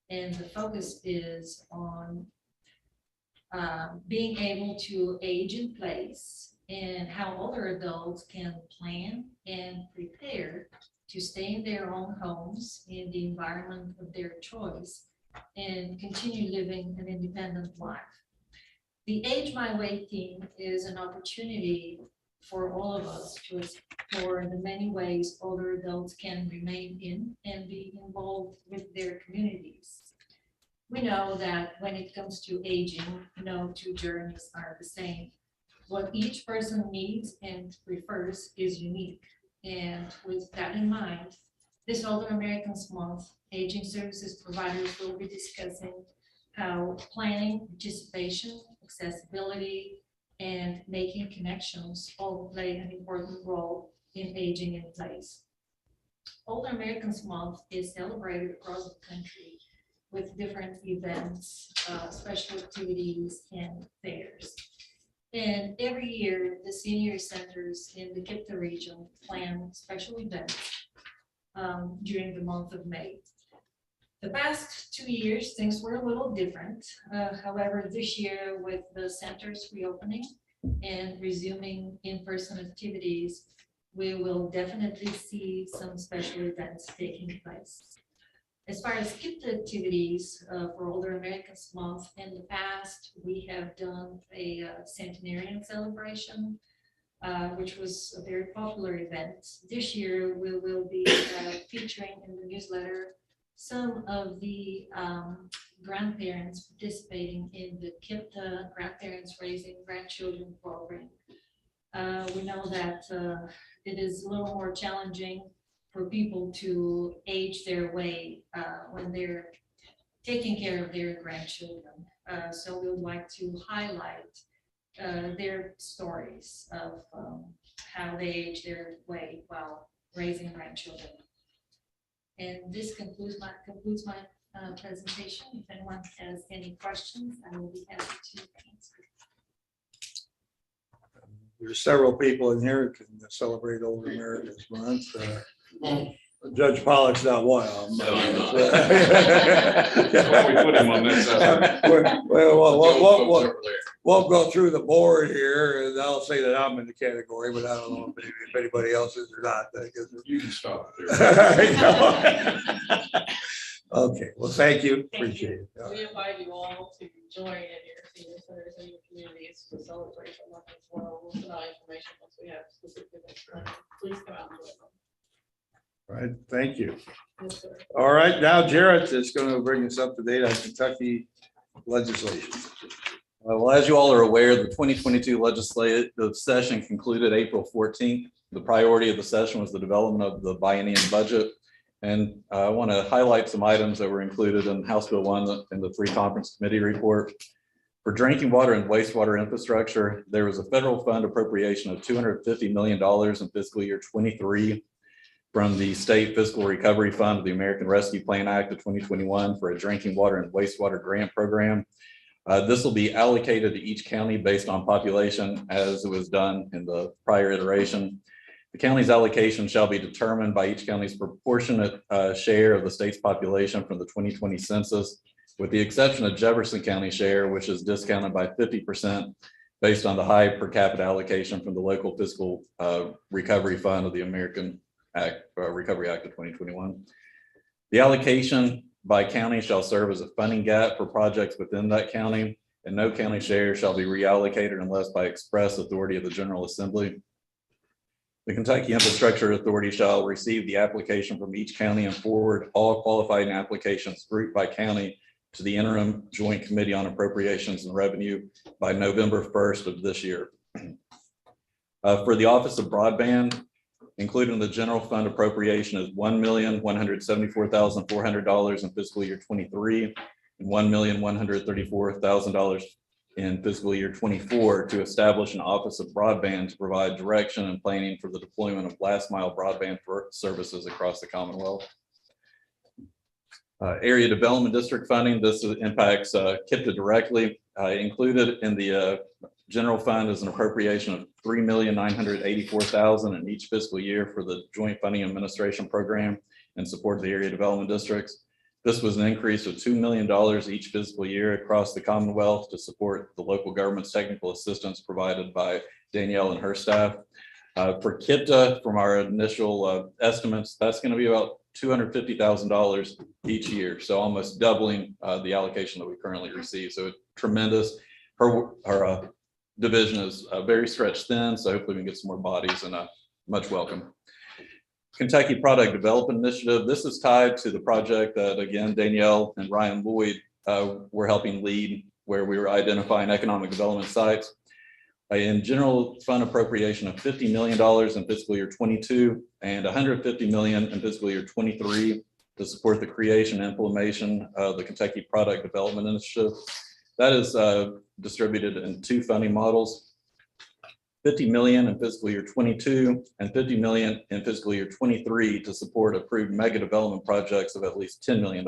and the focus is on being able to age in place and how older adults can plan and prepare to stay in their own homes in the environment of their choice and continue living an independent life. The Age My Way theme is an opportunity for all of us to explore the many ways older adults can remain in and be involved with their communities. We know that when it comes to aging, no 2 journeys are the same. What each person needs and prefers is unique. And with that in mind, this Older Americans Month, aging services providers will be discussing how planning, participation, accessibility, and making connections all play an important role in aging in place. Older Americans Month is celebrated across the country with different events, special activities, and fairs. And every year, the senior centers in the KIPDA region plan special events during the month of May. The past 2 years, things were a little different. However, this year, with the centers reopening and resuming in-person activities, we will definitely see some special events taking place. As far as KIPDA activities for Older Americans Month, in the past, we have done a centenarian celebration, which was a very popular event. This year, we will be featuring in the newsletter some of the grandparents participating in the KIPDA Grandparents Raising Grandchildren program. We know that it is a little more challenging for people to age their way when they're taking care of their grandchildren. So we would like to highlight their stories of how they age their way while raising grandchildren. And this concludes my presentation. If anyone has any questions, I will be happy to answer. There's several people in here who can celebrate Older Americans Month. Judge Pollock's not one of them. No, I'm not. That's why we put him on that side. Well, we'll go through the board here, and I'll say that I'm in the category, but I don't know if anybody else is or not. You can stop there. Okay, well, thank you. Thank you. Appreciate it. We invite you all to join in your senior centers and your communities to celebrate the month as well. We'll send out information once we have specific information. Please come out and join them. All right, thank you. Yes, sir. All right, now Jarrett is going to bring us up to date on Kentucky legislation. Well, as you all are aware, the 2022 legislative session concluded April 14th. The priority of the session was the development of the biennium budget. And I want to highlight some items that were included in House Bill 1 in the three-conference committee report. For drinking water and wastewater infrastructure, there was a federal fund appropriation of $250 million in fiscal year 23 from the State Fiscal Recovery Fund of the American Rescue Plan Act of 2021 for a drinking water and wastewater grant program. This will be allocated to each county based on population as it was done in the prior iteration. The county's allocation shall be determined by each county's proportionate share of the state's population from the 2020 census, with the exception of Jefferson County share, which is discounted by 50% based on the high per capita allocation from the local fiscal recovery fund of the American Recovery Act of 2021. The allocation by county shall serve as a funding gap for projects within that county, and no county share shall be reallocated unless by express authority of the General Assembly. The Kentucky Infrastructure Authority shall receive the application from each county and forward all qualifying applications grouped by county to the interim Joint Committee on Appropriations and Revenue by November 1st of this year. For the Office of Broadband, including the general fund appropriation is $1,174,400 in fiscal year 23 and $1,134,000 in fiscal year 24 to establish an Office of Broadband to provide direction and planning for the deployment of last mile broadband services across the Commonwealth. Area Development District funding, this impacts KIPDA directly. Included in the general fund is an appropriation of $3,984,000 in each fiscal year for the Joint Funding Administration Program in support of the area development districts. This was an increase of $2 million each fiscal year across the Commonwealth to support the local government's technical assistance provided by Danielle and her staff. For KIPDA, from our initial estimates, that's going to be about $250,000 each year. So almost doubling the allocation that we currently receive. So tremendous. Her division is very stretched thin. So hopefully we can get some more bodies, and much welcome. Kentucky Product Development Initiative. This is tied to the project that, again, Danielle and Ryan Lloyd were helping lead, where we were identifying economic development sites. In general fund appropriation of $50 million in fiscal year 22 and $150 million in fiscal year 23 to support the creation and implementation of the Kentucky Product Development Initiative. That is distributed in two funding models. $50 million in fiscal year 22 and $50 million in fiscal year 23 to support approved mega development projects of at least $10 million,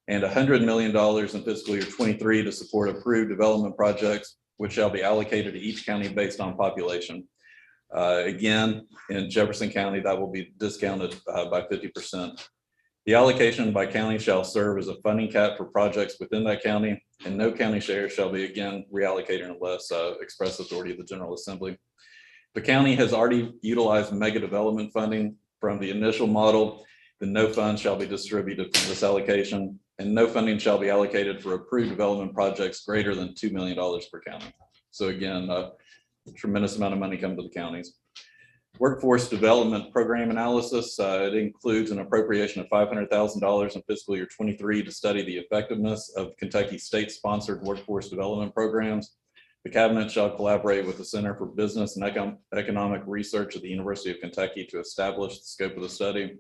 and $100 million in fiscal year 23 to support approved development projects, which shall be allocated to each county based on population. Again, in Jefferson County, that will be discounted by 50%. The allocation by county shall serve as a funding cap for projects within that county, and no county share shall be again reallocated unless express authority of the General Assembly. The county has already utilized mega development funding from the initial model. Then no funds shall be distributed from this allocation, and no funding shall be allocated for approved development projects greater than $2 million per county. So again, a tremendous amount of money coming to the counties. Workforce Development Program Analysis. It includes an appropriation of $500,000 in fiscal year 23 to study the effectiveness of Kentucky state-sponsored workforce development programs. The cabinet shall collaborate with the Center for Business and Economic Research at the University of Kentucky to establish the scope of the study.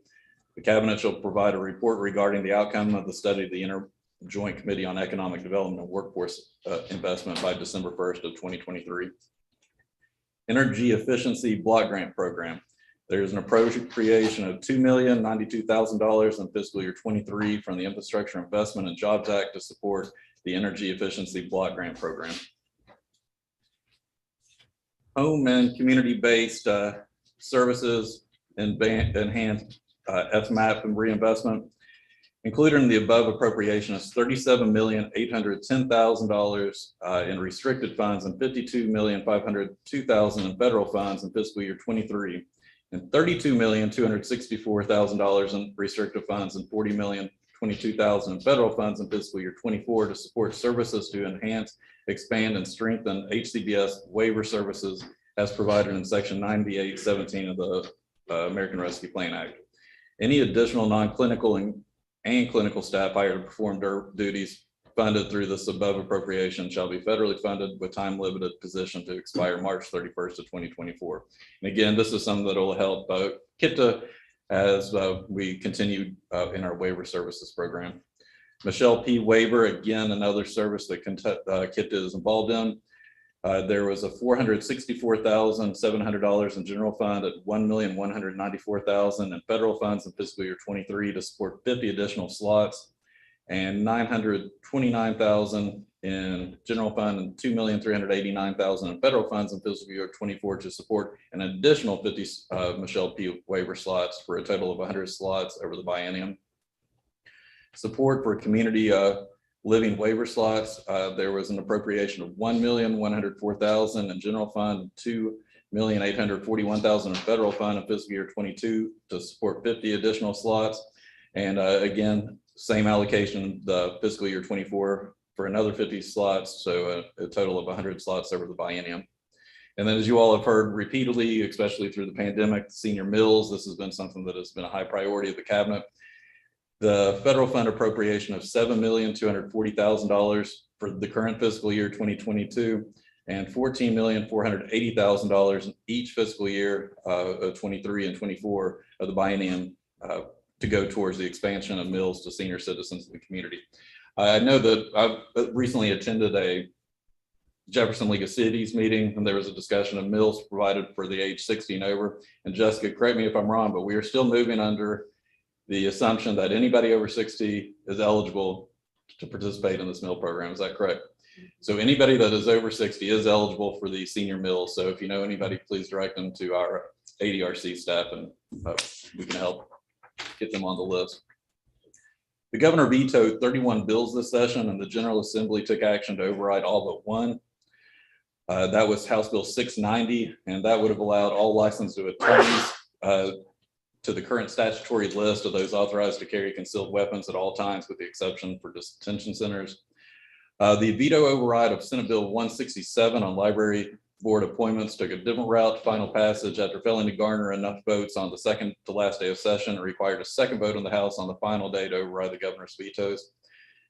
The cabinet shall provide a report regarding the outcome of the study to the Joint Committee on Economic Development and Workforce Investment by December 1st of 2023. Energy Efficiency Block Grant Program. There's an appropriation of $2,092,000 in fiscal year 23 from the Infrastructure Investment and Jobs Act to support the Energy Efficiency Block Grant Program. Home and community-based services and enhanced FMAP and reinvestment. Included in the above appropriation is $37,810,000 in restricted funds and $52,502,000 in federal funds in fiscal year 23, and $32,264,000 in restricted funds and $40,022,000 in federal funds in fiscal year 24 to support services to enhance, expand, and strengthen HCBS waiver services as provided in section 9817 of the American Rescue Plan Act. Any additional non-clinical and clinical staff hired to perform their duties funded through this above appropriation shall be federally funded with time limited position to expire March 31st of 2024. And again, this is something that will help KIPDA as we continue in our waiver services program. Michelle P. Waiver, again, another service that KIPDA is involved in. There was a $464,700 in general fund at $1,194,000 in federal funds in fiscal year 23 to support 50 additional slots, and $929,000 in general fund and $2,389,000 in federal funds in fiscal year 24 to support an additional 50 Michelle P. Waiver slots for a total of 100 slots over the biennium. Support for community living waiver slots. There was an appropriation of $1,104,000 in general fund, $2,841,000 in federal fund in fiscal year 22 to support 50 additional slots. And again, same allocation, the fiscal year 24 for another 50 slots. So a total of 100 slots over the biennium. And then as you all have heard repeatedly, especially through the pandemic, senior mills, this has been something that has been a high priority of the cabinet. The federal fund appropriation of $7,240,000 for the current fiscal year 2022 and $14,480,000 in each fiscal year of 23 and 24 of the biennium to go towards the expansion of mills to senior citizens in the community. I know that I've recently attended a Jefferson League of Cities meeting, and there was a discussion of mills provided for the age 60 and over. And Jessica, correct me if I'm wrong, but we are still moving under the assumption that anybody over 60 is eligible to participate in this mill program. Is that correct? So anybody that is over 60 is eligible for the senior mill. So if you know anybody, please direct them to our ADRC staff and we can help get them on the list. The governor vetoed 31 bills this session, and the General Assembly took action to override all but one. That was House Bill 690, and that would have allowed all licensed attorneys to the current statutory list of those authorized to carry concealed weapons at all times, with the exception for detention centers. The veto override of Senate Bill 167 on library board appointments took a different route to final passage after failing to garner enough votes on the second to last day of session. It required a second vote in the House on the final day to override the governor's vetoes.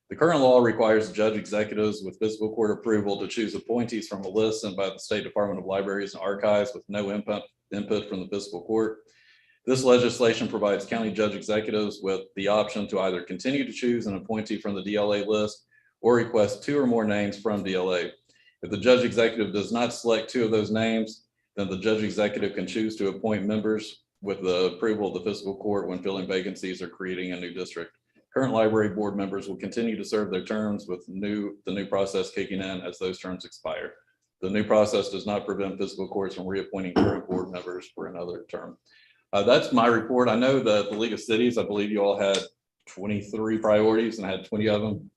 The current law requires judge executives with fiscal court approval to choose appointees from a list sent by the State Department of Libraries and Archives with no input from the fiscal court. This legislation provides county judge executives with the option to either continue to choose an appointee from the DLA list or request two or more names from DLA. If the judge executive does not select two of those names, then the judge executive can choose to appoint members with the approval of the fiscal court when filling vacancies or creating a new district. Current library board members will continue to serve their terms with the new process kicking in as those terms expire. The new process does not prevent fiscal courts from reappointing current board members for another term. That's my report. I know that the League of Cities, I believe you all had 23 priorities and I had 20 of them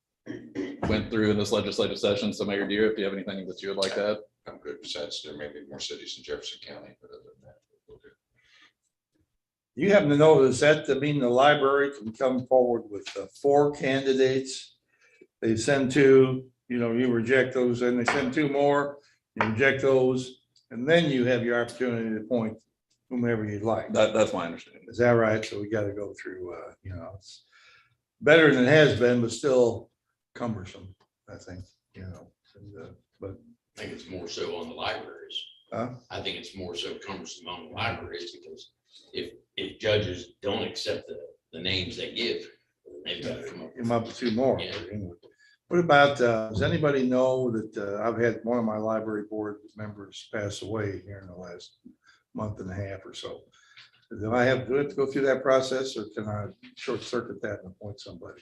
went through in this legislative session. So Mayor Deere, if you have anything that you would like to add. I'm good. Besides, there may be more cities in Jefferson County, but other than that, we'll do. You happen to know, does that mean the library can come forward with 4 candidates? They send 2, you reject those, and they send 2 more, you reject those, and then you have your opportunity to appoint whomever you'd like. That's my understanding. Is that right? So we got to go through, it's better than it has been, but still cumbersome, I think, but I think it's more so on the libraries. I think it's more so cumbersome on the libraries because if judges don't accept the names they give, they've got to Come up with two more. Yeah. What about, does anybody know that I've had one of my library board members pass away here in the last month and a half or so? Do I have to go through that process, or can I short circuit that and appoint somebody?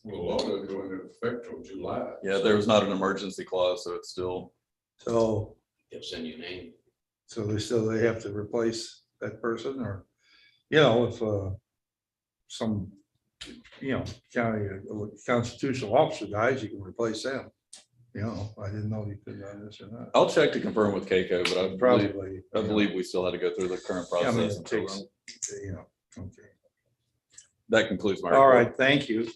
Well, a lot of it going into effect till July. Yeah, there was not an emergency clause, so it's still, So, They'll send you a name. so they have to replace that person, or, you know, if some, you know, county constitutional officer dies, you can replace them. You know, I didn't know you could on this or not. I'll check to confirm with Keiko, but Probably. I believe we still had to go through the current Yeah, I mean, process. it until takes, then. you know, okay. That concludes my. All report. right, thank you.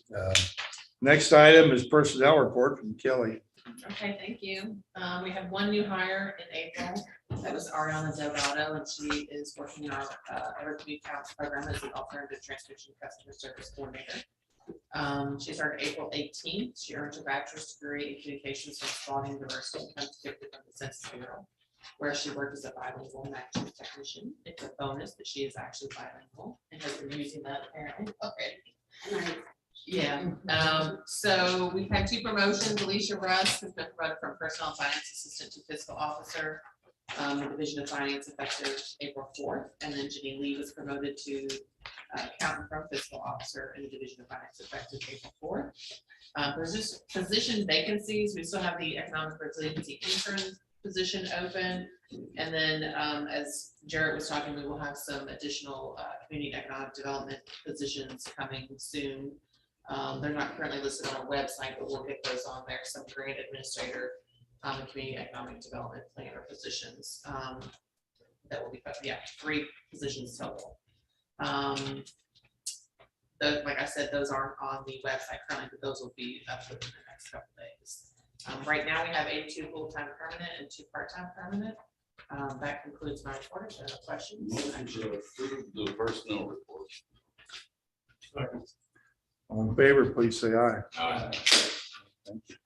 Next item is personnel report from Kelly. Okay, thank you. We have one new hire in April. That was Ariana Delgado, and she is working on our community council program as the alternative transportation customer service coordinator. She started April 18th. She earned her bachelor's degree in communications from Spalding University and comes gifted from the Census Bureau, where she worked as a bilingual matching technician. It's a bonus that she is actually bilingual and has been using that apparently already. Yeah, so we've had two promotions. Alicia Russ has been promoted from personnel and finance assistant to fiscal officer, the Division of Finance effective April 4th. And then Jenny Lee was promoted to accountant from fiscal officer in the Division of Finance effective April 4th. There's just position vacancies. We still have the economic resiliency intern position open. And then as Jarrett was talking, we will have some additional community economic development positions coming soon. They're not currently listed on our website, but we'll get those on there. Some grant administrator, and community economic development planner positions. That will be, yeah, 3 positions total. Like I said, those aren't on the website currently, but those will be up within the next couple of days. Right now we have 82 full-time permanent and 2 part-time permanent. That concludes my report. If there are no questions. Motion to approve the personnel report. All in favor, please say aye. Aye. Thank you.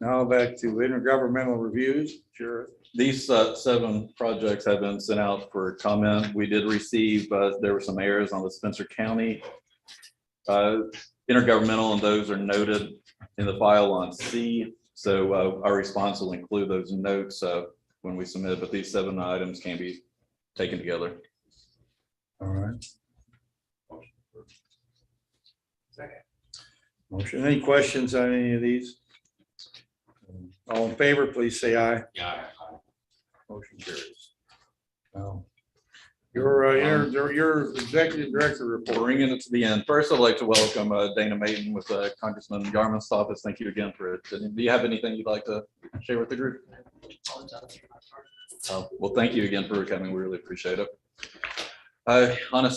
Now back to intergovernmental reviews. Sure. These 7 projects have been sent out for comment. We did receive, there were some errors on the Spencer County intergovernmental, and those are noted in the file on C. So our response will include those notes when we submit, but these 7 items can be taken together. All right. Motion. Any questions on any of these? All in favor, please say aye. Yeah. Motion carries. Now, your executive director report. Bringing it to the end. First, I'd like to welcome Dana Mayton with Congressman Yarmouth's office. Thank you again for it. Do you have anything you'd like to share with the group? Well, thank you again for coming. We really appreciate it. On a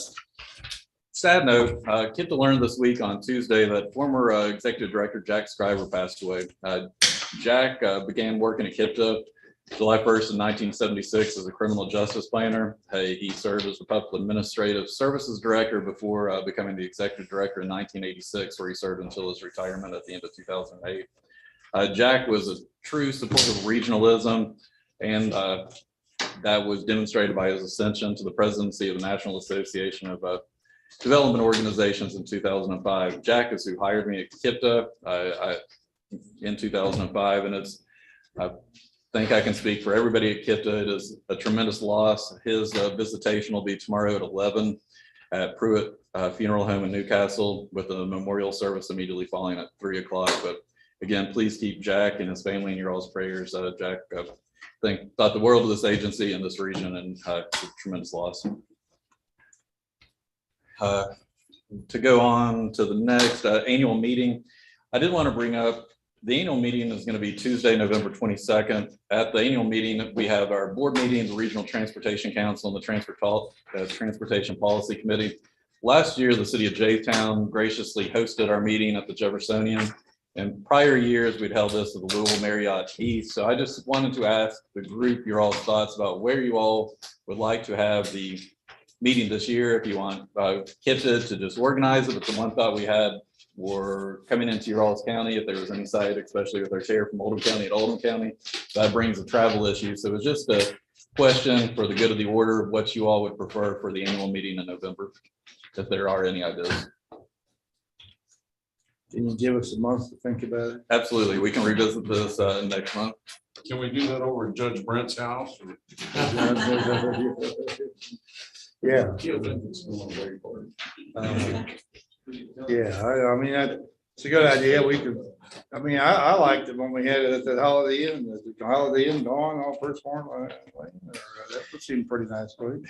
sad note, KIPDA learned this week on Tuesday that former executive director Jack Scriver passed away. Jack began working at KIPDA July 1st in 1976 as a criminal justice planner. He served as the Public Administrative Services Director before becoming the executive director in 1986, where he served until his retirement at the end of 2008. Jack was a true supporter of regionalism, and that was demonstrated by his ascension to the presidency of the National Association of Development Organizations in 2005. Jack is who hired me at KIPDA in 2005, and it's I think I can speak for everybody at KIPDA. It is a tremendous loss. His visitation will be tomorrow at 11 at Pruitt Funeral Home in Newcastle, with a memorial service immediately following at 3 o'clock. But again, please keep Jack and his family in your all's prayers. Jack thought the world of this agency and this region, and it's a tremendous loss. To go on to the next annual meeting, I did want to bring up the annual meeting is going to be Tuesday, November 22nd. At the annual meeting, we have our board meeting, the Regional Transportation Council, and the Transportation Policy Committee. Last year, the city of J-Town graciously hosted our meeting at the Jeffersonian. In prior years, we'd held this at the Louisville Marriott East. So I just wanted to ask the group your all's thoughts about where you all would like to have the meeting this year. If you want KIPDA to just organize it, but the one thought we had were coming into Rawls County, if there was any site, especially with our chair from Oldham County and Oldham County. That brings a travel issue. So it's just a question for the good of the order, what you all would prefer for the annual meeting in November, if there are any ideas. Can you give us a month to think about it? Absolutely. We can revisit this next month. Can we do that over at Judge Brent's house? Yeah. Yeah, I mean, it's a good idea. We could, I mean, I liked it when we had it at the Holiday Inn, the Holiday Inn gone, all first one. That seemed pretty nice, right?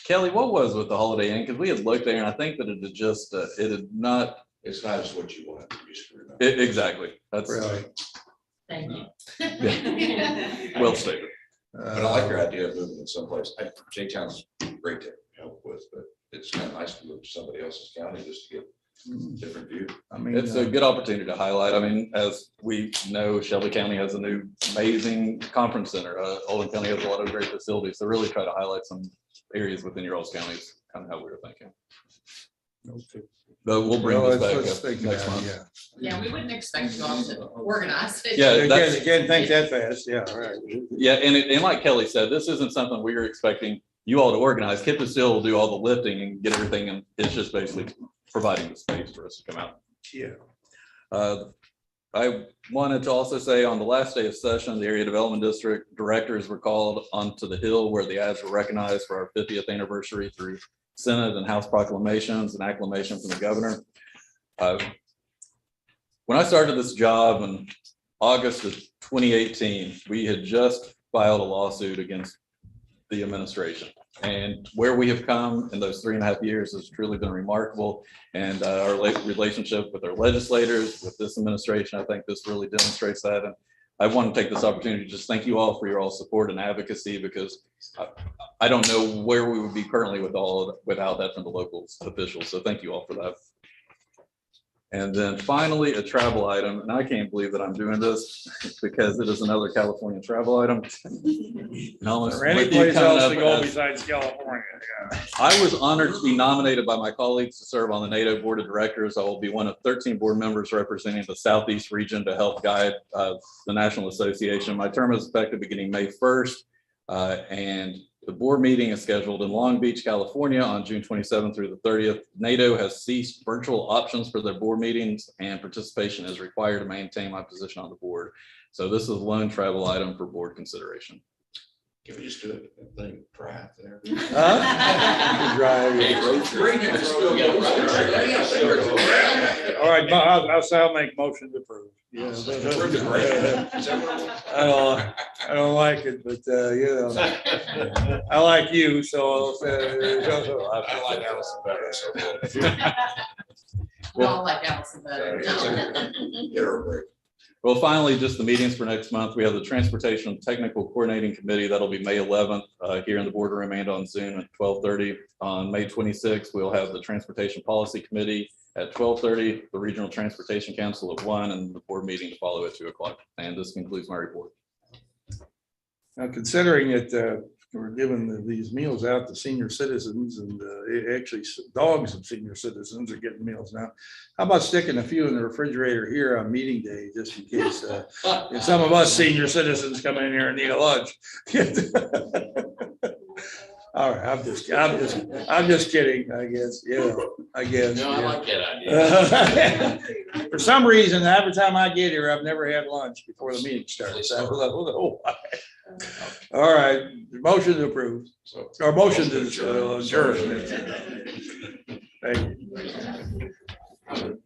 Kelly, what was with the Holiday Inn? Because we had looked there and I think that it had just, it had not. It's not just what you want to be screwed up. Exactly. That's Really. Thank you. well stated. But I like your idea of moving it someplace. J-Town's great to help with, but it's kind of nice to move to somebody else's county just to get different view. I mean, It's a good opportunity to highlight. I mean, as we know, Shelby County has a new amazing conference center. Oldham County has a lot of great facilities. So really try to highlight some areas within your Rawls County is kind of how we were thinking. okay. But we'll bring Well, this back let's up think next about it, month. yeah. Yeah, we wouldn't expect you all to organize it. Yeah, Again, again, think that fast, yeah, all right. Yeah, and like Kelly said, this isn't something we are expecting you all to organize. KIPDA still will do all the lifting and get everything, and it's just basically providing the space for us to come out. Yeah. I wanted to also say on the last day of session, the area development district directors were called onto the Hill where the ads were recognized for our 50th anniversary through Senate and House proclamations and acclamation from the governor. When I started this job in August of 2018, we had just filed a lawsuit against the administration. And where we have come in those 3.5 years has truly been remarkable. And our relationship with our legislators, with this administration, I think this really demonstrates that. And I want to take this opportunity to just thank you all for your all support and advocacy, because I don't know where we would be currently without that from the local officials. So thank you all for that. And then finally, a travel item, and I can't believe that I'm doing this because it is another California travel item. Or any place else to go besides California, yeah. I was honored to be nominated by my colleagues to serve on the NATO Board of Directors. I will be one of 13 board members representing the Southeast region to help guide the National Association. My term is effective beginning May 1st, and the board meeting is scheduled in Long Beach, California on June 27th through the 30th. NATO has ceased virtual options for their board meetings, and participation is required to maintain my position on the board. So this is a lone travel item for board consideration. Can we just do it, thing, drive there? Drive. All right, I'll make motion to approve. Yeah. I don't like it, but you know, I like you, so. I like Allison better, so. We all like Allison better. Get her a break. Well, finally, just the meetings for next month. We have the Transportation Technical Coordinating Committee. That'll be May 11th here in the boardroom and on Zoom at 12:30. On May 26th, we'll have the Transportation Policy Committee at 12:30, the Regional Transportation Council at 1, and the board meeting to follow at 2 o'clock. And this concludes my report. Now, considering that we're giving these meals out to senior citizens, and actually dogs of senior citizens are getting meals now, how about sticking a few in the refrigerator here on meeting day, just in case if some of us senior citizens come in here and need a lunch? All right, I'm just kidding, I guess, I guess. No, I like that idea. For some reason, every time I get here, I've never had lunch before the meeting starts. I don't know why. All right, motion to approve, or motion to adjourn. Thank you.